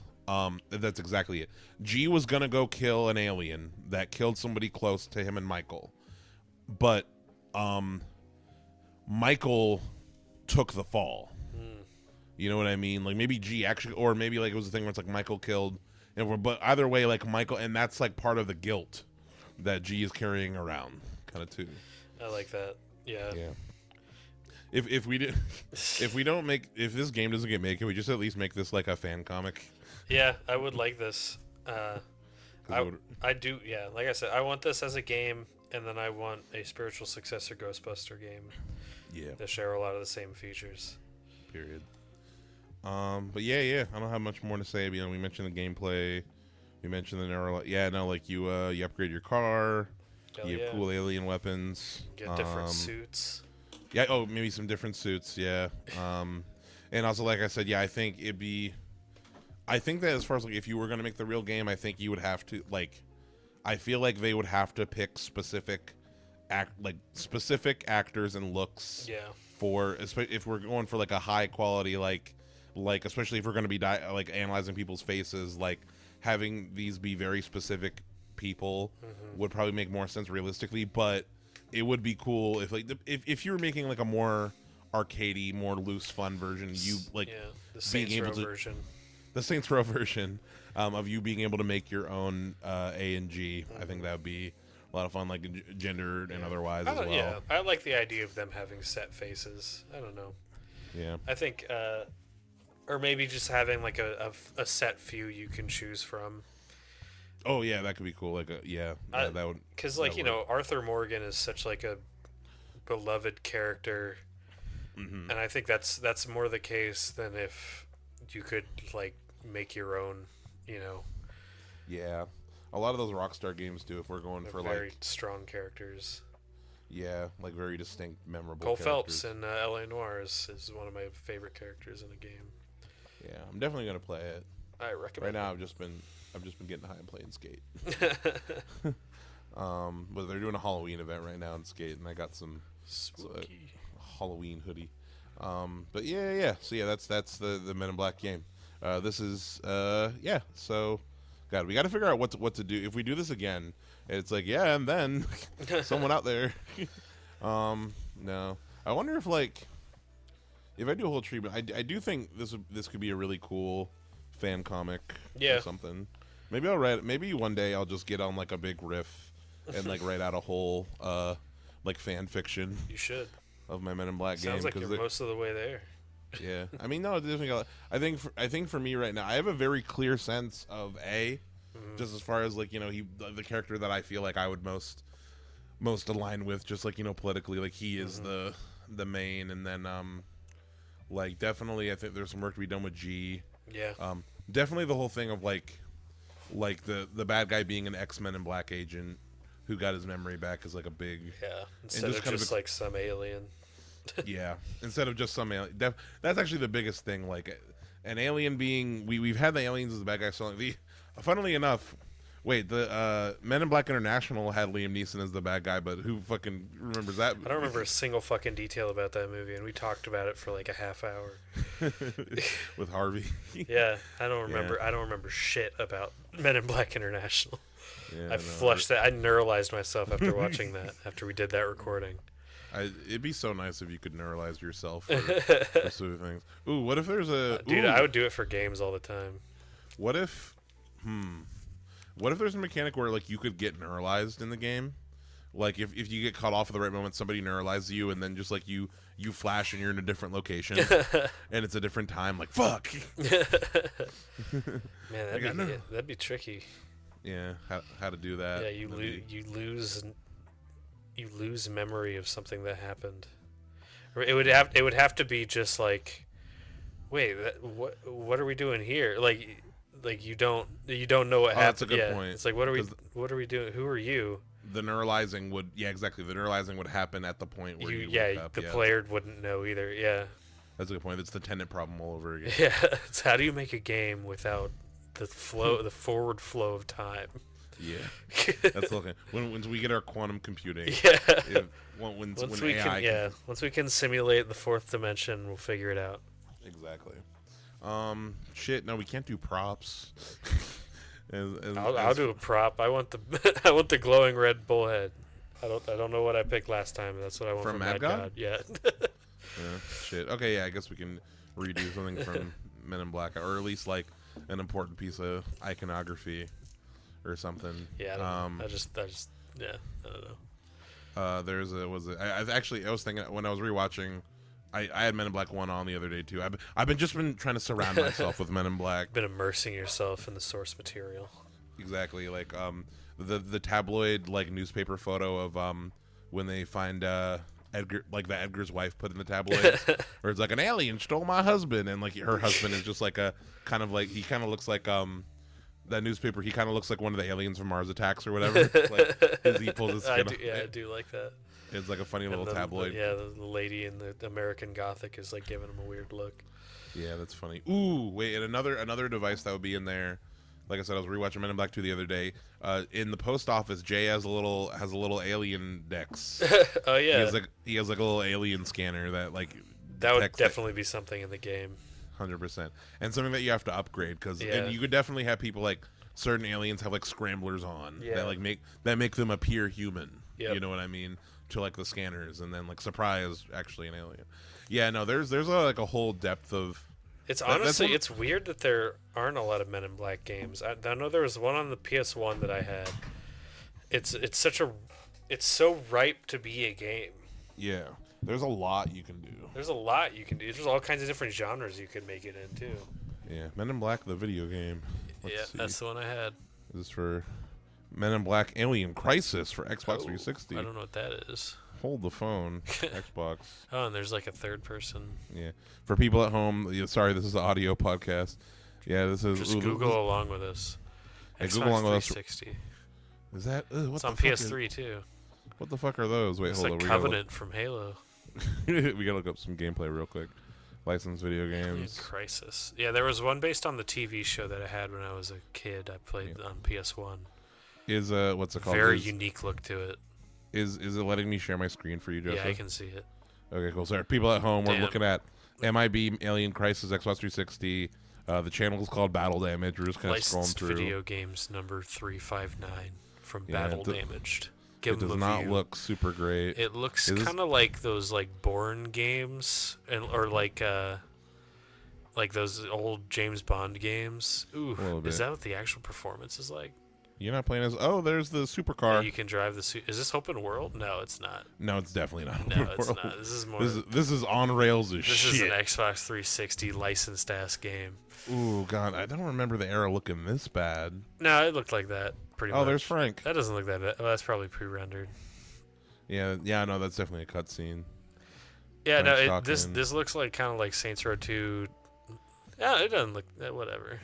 That's exactly it. G was gonna go kill an alien that killed somebody close to him and Michael, but Michael took the fall. You know what I mean? Like maybe G actually, or maybe like it was a thing where it's like Michael killed, but either way, like Michael, and that's like part of the guilt that G is carrying around, kind of too. I like that. Yeah. Yeah. If this game doesn't get made, can we just at least make this like a fan comic? Yeah, I would like this. I do. Yeah, like I said, I want this as a game, and then I want a spiritual successor Ghostbuster game. Yeah. That share a lot of the same features. Period. But yeah, I don't have much more to say. You know, we mentioned the gameplay. We mentioned the neuro. Yeah, no, like you upgrade your car. You have cool alien weapons. Get different suits. Yeah. Oh, maybe some different suits. Yeah. And also, like I said, yeah, I think that as far as like if you were gonna make the real game, I think you would have to like. I feel like they would have to pick specific actors and looks. Yeah. For if we're going for like a high quality like especially if we're going to be like analyzing people's faces, like having these be very specific people would probably make more sense realistically. But it would be cool if like if you were making like a more arcadey, more loose, fun version, you like the Saints Row version. The Saints Row version of you being able to make your own A and G. I think that would be a lot of fun, like gendered and otherwise as well. Yeah, I like the idea of them having set faces. I don't know. Yeah. I think, or maybe just having like a set few you can choose from. Oh yeah, that could be cool. Like that would. Because like you know, Arthur Morgan is such like a beloved character, and I think that's more the case than if you could like make your own. You know. Yeah. A lot of those Rockstar games do if we're going for very like strong characters. Yeah, like very distinct, memorable Cole characters. Phelps in L.A. Noire is one of my favorite characters in a game. Yeah, I'm definitely gonna play it. I recommend. Right now, I've just been getting high and playing Skate. But they're doing a Halloween event right now in Skate, and I got some spooky Halloween hoodie. But yeah. So yeah, that's the Men in Black game. This is so. God, we got to figure out what to do if we do this again. It's like, yeah, and then someone out there. No, I wonder if like if I do a whole treatment, I do think this could be a really cool fan comic or something. Maybe I'll write. Maybe one day I'll just get on like a big riff and like write out a whole like fan fiction. You should of my Men in Black game. Sounds like you're most of the way there. Yeah, I mean, no, it doesn't. I think for me right now, I have a very clear sense of just as far as like, you know, the character that I feel like I would most align with, just like, you know, politically, like he is the main, and then like definitely I think there's some work to be done with G. Yeah. Definitely the whole thing of like the bad guy being an Men in Black agent who got his memory back is like a big instead of just like some alien. Yeah, instead of just some alien. That's actually the biggest thing. Like an alien being, we've had the aliens as the bad guy. So funnily enough, the Men in Black International had Liam Neeson as the bad guy, but who fucking remembers that? I don't remember a single fucking detail about that movie, and we talked about it for like a half hour with Harvey. Yeah, I don't remember. Yeah. I don't remember shit about Men in Black International. Yeah, I flushed that. I neuralized myself after watching that. After we did that recording. It'd be so nice if you could neuralize yourself for certain things. Ooh, what if there's a dude? ooh, I would do it for games all the time. What if what if there's a mechanic where like you could get neuralized in the game? Like if you get caught off at the right moment, somebody neuralizes you, and then just like you flash and you're in a different location, and it's a different time. Like fuck. Man, that'd be tricky. Yeah, how to do that? Yeah, you lose memory of something that happened. Or it would have to be just like, wait, what are we doing here? Like you don't know what happened. That's a good point. It's like what are we doing? Who are you? The neuralizing would exactly. The neuralizing would happen at the point where the player wouldn't know either. Yeah, that's a good point. It's the tenant problem all over again. Yeah, it's how do you make a game without the forward flow of time? Yeah, that's looking. Once we get our quantum computing, once we can simulate the fourth dimension, we'll figure it out. Exactly. Shit. No, we can't do props. I'll do a prop. I want the glowing red bullhead. I don't know what I picked last time. That's what I want from Mad God. Yeah. Yeah. Shit. Okay. Yeah. I guess we can redo something from Men in Black, or at least like an important piece of iconography or something. Yeah. I just yeah. I don't know. I was thinking when I was rewatching. I had Men in Black 1 on the other day too. I've been trying to surround myself with Men in Black. Been immersing yourself in the source material. Exactly, like the tabloid like newspaper photo of when they find Edgar, like that Edgar's wife put in the tabloid, where it's like an alien stole my husband, and like her husband is just like a kind of like he kind of looks like that newspaper. He kind of looks like one of the aliens from Mars Attacks or whatever. Like he pulls his skin off. I do like that. It's like a funny little tabloid. The lady in the American Gothic is like giving him a weird look. Yeah, that's funny. Ooh, wait, and another device that would be in there. Like I said, I was rewatching Men in Black 2 the other day. In the post office, Jay has a little alien dex. Oh yeah. He has like a little alien scanner that like. That would definitely be something in the game. 100%, and something that you have to upgrade and you could definitely have people like certain aliens have like scramblers on that make them appear human. Yep. You know what I mean? To like the scanners, and then like surprise, actually an alien. Yeah, no, there's a whole depth of. It's honestly it's weird that there aren't a lot of Men in Black games. I know there was one on the PS1 that I had. It's so ripe to be a game. Yeah, there's a lot you can do. There's all kinds of different genres you could make it in too. Yeah, Men in Black the video game. Let's see. That's the one I had. This is for Men in Black Alien Crisis for Xbox 360. I don't know what that is. Hold the phone. Xbox. Oh, and there's like a third person. Yeah. For people at home, sorry, this is an audio podcast. Yeah, this is. Just Google along with us. Hey, Google along with us. 360. Is that? What it's on PS3 too. What the fuck are those? Wait, it's hold like on. Covenant from Halo. We gotta look up some gameplay real quick. Licensed video games. Crisis. Yeah, there was one based on the TV show that I had when I was a kid. I played on PS1. Is what's it called? Very unique look to it. Is it letting me share my screen for you, Joseph? Yeah, I can see it. Okay, cool. So people at home, we're looking at MIB Alien Crisis Xbox 360. The channel is called Battle Damage. We're just kind of scrolling through. Video games number 359 from Battle Damaged. It does not look super great. It looks kind of like those like Bourne games or like those old James Bond games. Ooh, is that what the actual performance is like? You're not playing as... Oh, there's the supercar. Yeah, you can drive the... Is this open world? No, it's not. No, it's definitely not open world. No, it's not. This is more... This is on rails as shit. This is an Xbox 360 licensed-ass game. Ooh, God, I don't remember the era looking this bad. No, it looked like that, pretty much. Oh, there's Frank. That doesn't look that bad. Oh, that's probably pre-rendered. Yeah, no, that's definitely a cutscene. Yeah, no, this looks like kind of like Saints Row 2. Yeah, it doesn't look... Whatever.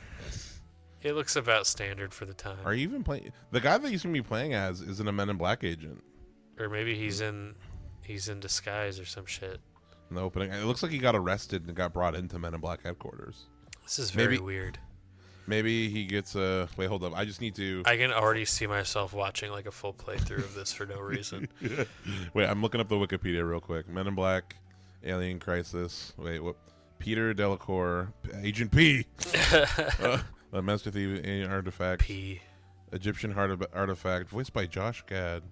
It looks about standard for the time. Are you even playing? The guy that you seem to be playing as isn't a Men in Black agent. Or maybe he's in disguise or some shit. In the opening, it looks like he got arrested and got brought into Men in Black headquarters. This is very weird. Maybe he gets a... Wait, hold up. I just need to... I can already see myself watching like a full playthrough of this for no reason. Wait, I'm looking up the Wikipedia real quick. Men in Black, Alien Crisis. Wait, what? Peter Delacour, Agent P. Master Thief, Alien Artifact. P. Egyptian Artifact, voiced by Josh Gad.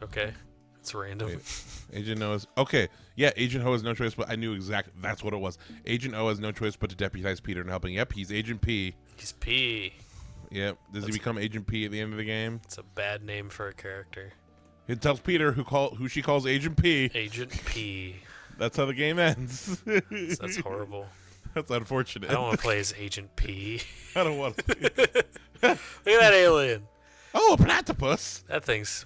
Okay. It's random. Wait, Agent O is okay. Yeah, Agent O has no choice, but I knew exactly that's what it was. Agent O has no choice but to deputize Peter in helping. Yep, he's Agent P. He's P. Yep. Does he become Agent P at the end of the game? It's a bad name for a character. It tells Peter who she calls Agent P. Agent P. That's how the game ends. That's horrible. That's unfortunate. I don't want to play as Agent P. I don't want to. Look at that alien. Oh, a platypus. That thing's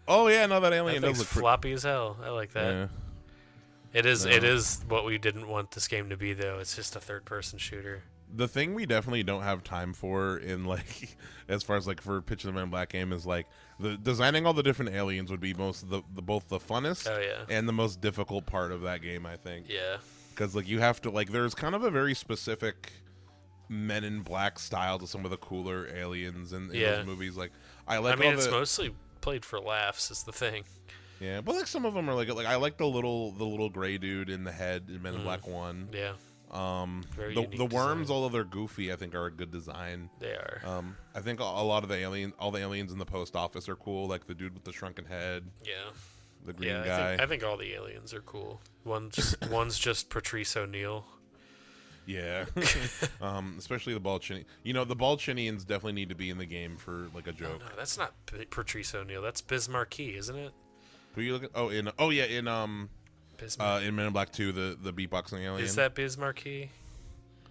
Oh yeah, no, that alien that does thing's look pretty. floppy as hell. I like that. Yeah. It is. No. It is what we didn't want this game to be, though. It's just a third-person shooter. The thing we definitely don't have time for in like as far as like for pitching the Men in Black game is like the designing all the different aliens would be both the funnest Oh yeah. and the most difficult part of that game, I think. Yeah. Because like you have to like there's kind of a very specific Men in Black style to some of the cooler aliens in Yeah. those movies. Like I like. I mean, all it's the, mostly played for laughs. Is the thing. yeah, but like some of them are like I like the little gray dude in the head in Men in Black 1. Yeah. Very The unique worms, design. although they're goofy, I think are a good design. They are. I think a lot of all the aliens in the post office are cool, like the dude with the shrunken head, Yeah. the green Yeah. guy. I think all the aliens are cool. One's just Patrice O'Neill. Yeah, especially the Balchinian. You know, the Balchinians definitely need to be in the game for like a joke. No, that's not Patrice O'Neill. That's Biz Marquee, isn't it? Who you looking? In Biz Men in Black 2, the beatboxing alien. Is that Biz Marquee?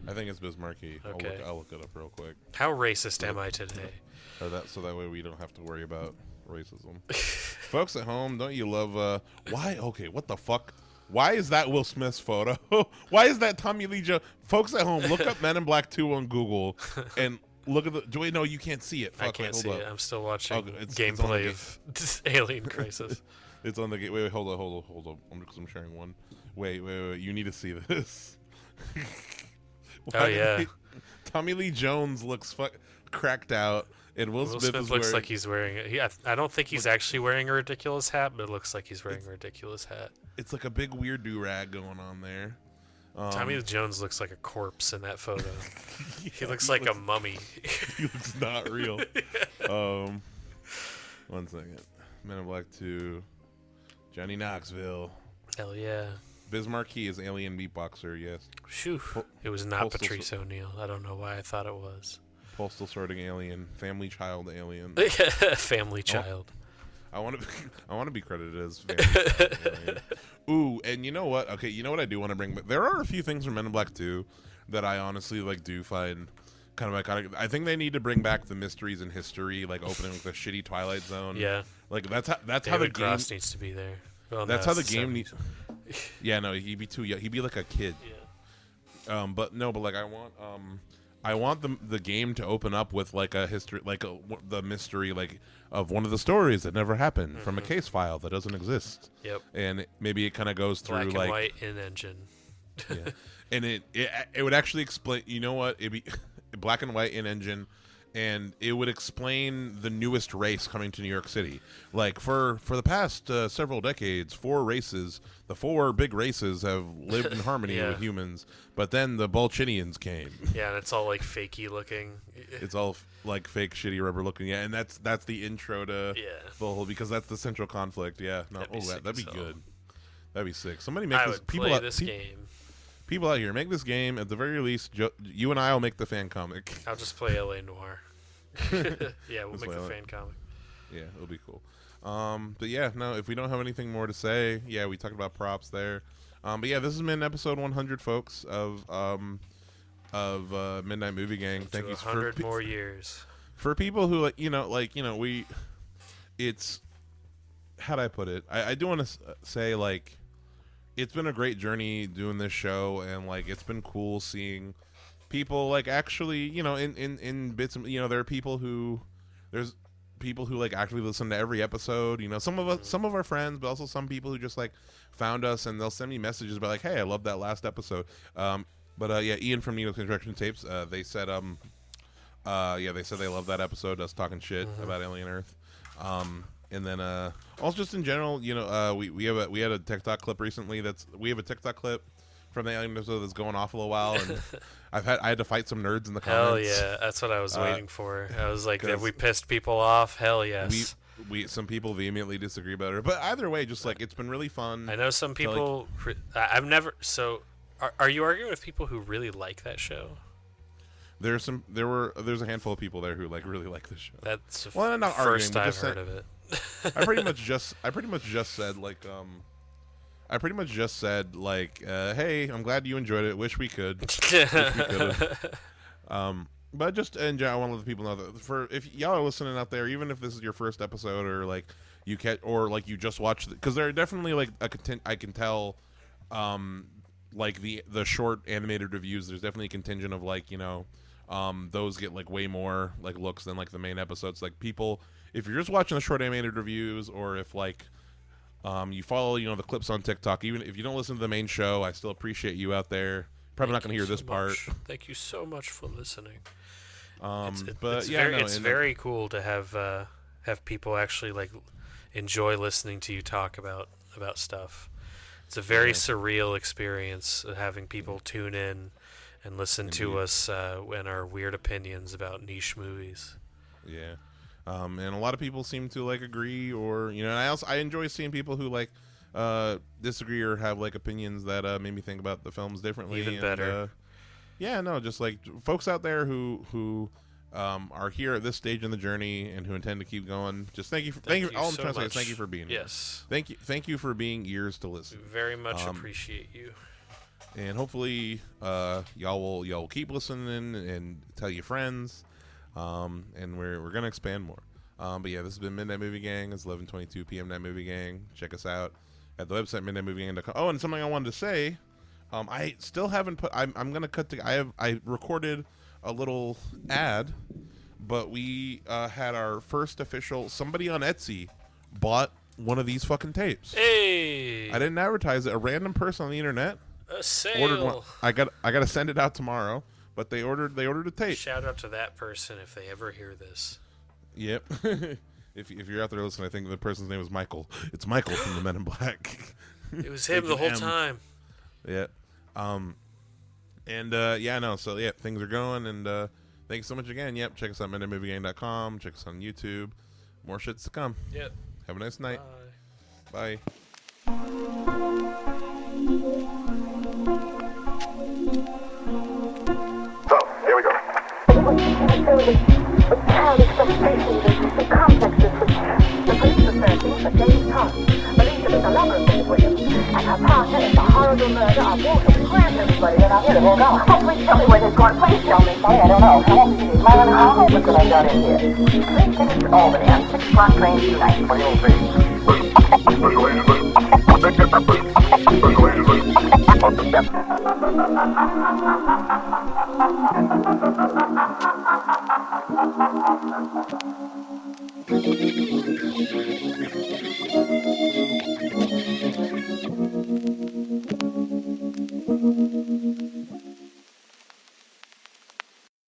I think it's Biz Marquee. Okay. I'll look it up real quick. How racist am I today? So that way we don't have to worry about racism. Folks at home, don't you love why? Okay, what the fuck? Why is that Will Smith's photo? Why is that Tommy Lee Jones? Folks at home, look up Men in Black 2 on Google and look at the. Wait, no, you can't see it. Fuck, I can't hold see up. it. I'm still watching it's gameplay of Alien Crisis. It's on the game. Wait, hold on. I'm sharing one. Wait. You need to see this. Oh yeah. Tommy Lee Jones looks cracked out, and Will Smith is looks wearing, like he's wearing. I don't think he's actually wearing a ridiculous hat, but it looks like he's wearing a ridiculous hat. It's like a big weird do-rag going on there. Tommy Lee Jones looks like a corpse in that photo. Yeah, he looks like a mummy. He looks not real. 1 second. Men in Black 2. Johnny Knoxville. Hell yeah. Biz Marquee is alien beatboxer, yes. Phew. It was not Postal Patrice O'Neill. I don't know why I thought it was. Postal sorting alien. Family child alien. Family child. I want to be credited as family child alien. Ooh, and you know what? Okay, you know what I do want to bring back? There are a few things from Men in Black 2 that I honestly do find kind of iconic. I think they need to bring back the mysteries in history, like opening with the shitty Twilight Zone. Yeah. Like that's how the David game Cross needs to be there. Well, that's no, how the it's game 70s. needs. Yeah, no, he'd be too young. He'd be like a kid. Yeah. But like I want the game to open up with like a history, like the mystery, like of one of the stories that never happened from a case file that doesn't exist. Yep. And maybe it kind of goes through Black and like white in engine. yeah. And it would actually explain. You know what? It'd be black and white in engine. And it would explain the newest race coming to New York City. Like for the past several decades, the four big races have lived in harmony Yeah. with humans. But then the Balchinians came. Yeah, and it's all like fakey looking. It's all like fake, shitty rubber looking. Yeah, and that's the intro to Yeah. the whole, because that's the central conflict. Yeah, no, That'd be sick that'd be as hell. good. That'd be sick. Somebody make I this. would People play out, this game. people out here, make this game. At the very least, you and I will make the fan comic. I'll just play LA Noir. Yeah, we'll Just make play the LA. fan comic. Yeah, it'll be cool. But yeah, no, if we don't have anything more to say, yeah, we talked about props there. But yeah, this has been episode 100, folks, of Midnight Movie Gang. Thank To you 100 more years. for people who it's, how'd I put it? I do want to say, like, it's been a great journey doing this show, and like it's been cool seeing people like actually, in bits of, there are people who like actually listen to every episode. Some of our friends, but also some people who just like found us and they'll send me messages about like, hey, I love that last episode. But yeah, Ian from Needle Construction Tapes, they said they said they love that episode, us talking shit about Alien Earth. And then also just in general, we had a TikTok clip recently we have a TikTok clip from the Alien episode that's going off a little while, and I had to fight some nerds in the Hell comments. yeah, that's what I was waiting for. I was like, have we pissed people off? Hell yes. some people vehemently disagree about it, but either way, just like it's been really fun. I know some people. I've never. So, are you arguing with people who really like that show? There's a handful of people there who like really like the show. That's the well, not first arguing, I've heard of it. I pretty much just said like hey, I'm glad you enjoyed it. Wish we could. Wish we could've. But just in general, I want to let the people know that if y'all are listening out there, even if this is your first episode or like you just watched, because there are definitely like I can tell, like the short animated reviews. There's definitely a contingent of like those get like way more like looks than like the main episodes. Like people, if you're just watching the short animated reviews, or if like you follow the clips on TikTok, even if you don't listen to the main show, I still appreciate you out there. Probably not going to hear this part. Thank you so much for listening. It's very cool to have people actually like enjoy listening to you talk about stuff. It's a very surreal experience having people tune in and listen to us and our weird opinions about niche movies. Yeah, and a lot of people seem to like agree, or and I enjoy seeing people who like disagree or have like opinions that made me think about the films differently. Even better. Just like folks out there who are here at this stage in the journey and who intend to keep going. Just thank you. All I'm trying to say is thank you for being here. Yes. Thank you for being ears to listen. We very much appreciate you. And hopefully, y'all will keep listening and tell your friends. And we're gonna expand more. But yeah, this has been Midnight Movie Gang. It's 11:22 p.m. Night Movie Gang. Check us out at the website midnightmoviegang.com. Oh, and something I wanted to say. I still haven't put. I'm gonna cut. I recorded a little ad, but we had our first official. Somebody on Etsy bought one of these fucking tapes. Hey! I didn't advertise it. A random person on the internet a sale. Ordered one. I got to send it out tomorrow. But they ordered a tape. Shout out to that person if they ever hear this. Yep. If you're out there listening, I think the person's name is Michael. It's Michael from the Men in Black. It was him the whole time. Yeah. So yeah, things are going, and thanks so much again. Yep, check us out, midnightmoviegang.com. Check us on YouTube. More shit's to come. Yep. Have a nice night. Bye. So, here we go. With childish frustrations and complexes which the police are searching for James Thomas, believed to be the lover of Miss Williams, and her partner in the horrible murder of Walter. Grant everybody that I'm here to go. Oh, please tell me where this is going. Please tell me. Sorry, I don't know. How long is it? How long is it I got in here? Please take us to Albany on 6 o'clock train tonight. What do you think? Special agent, Special agent,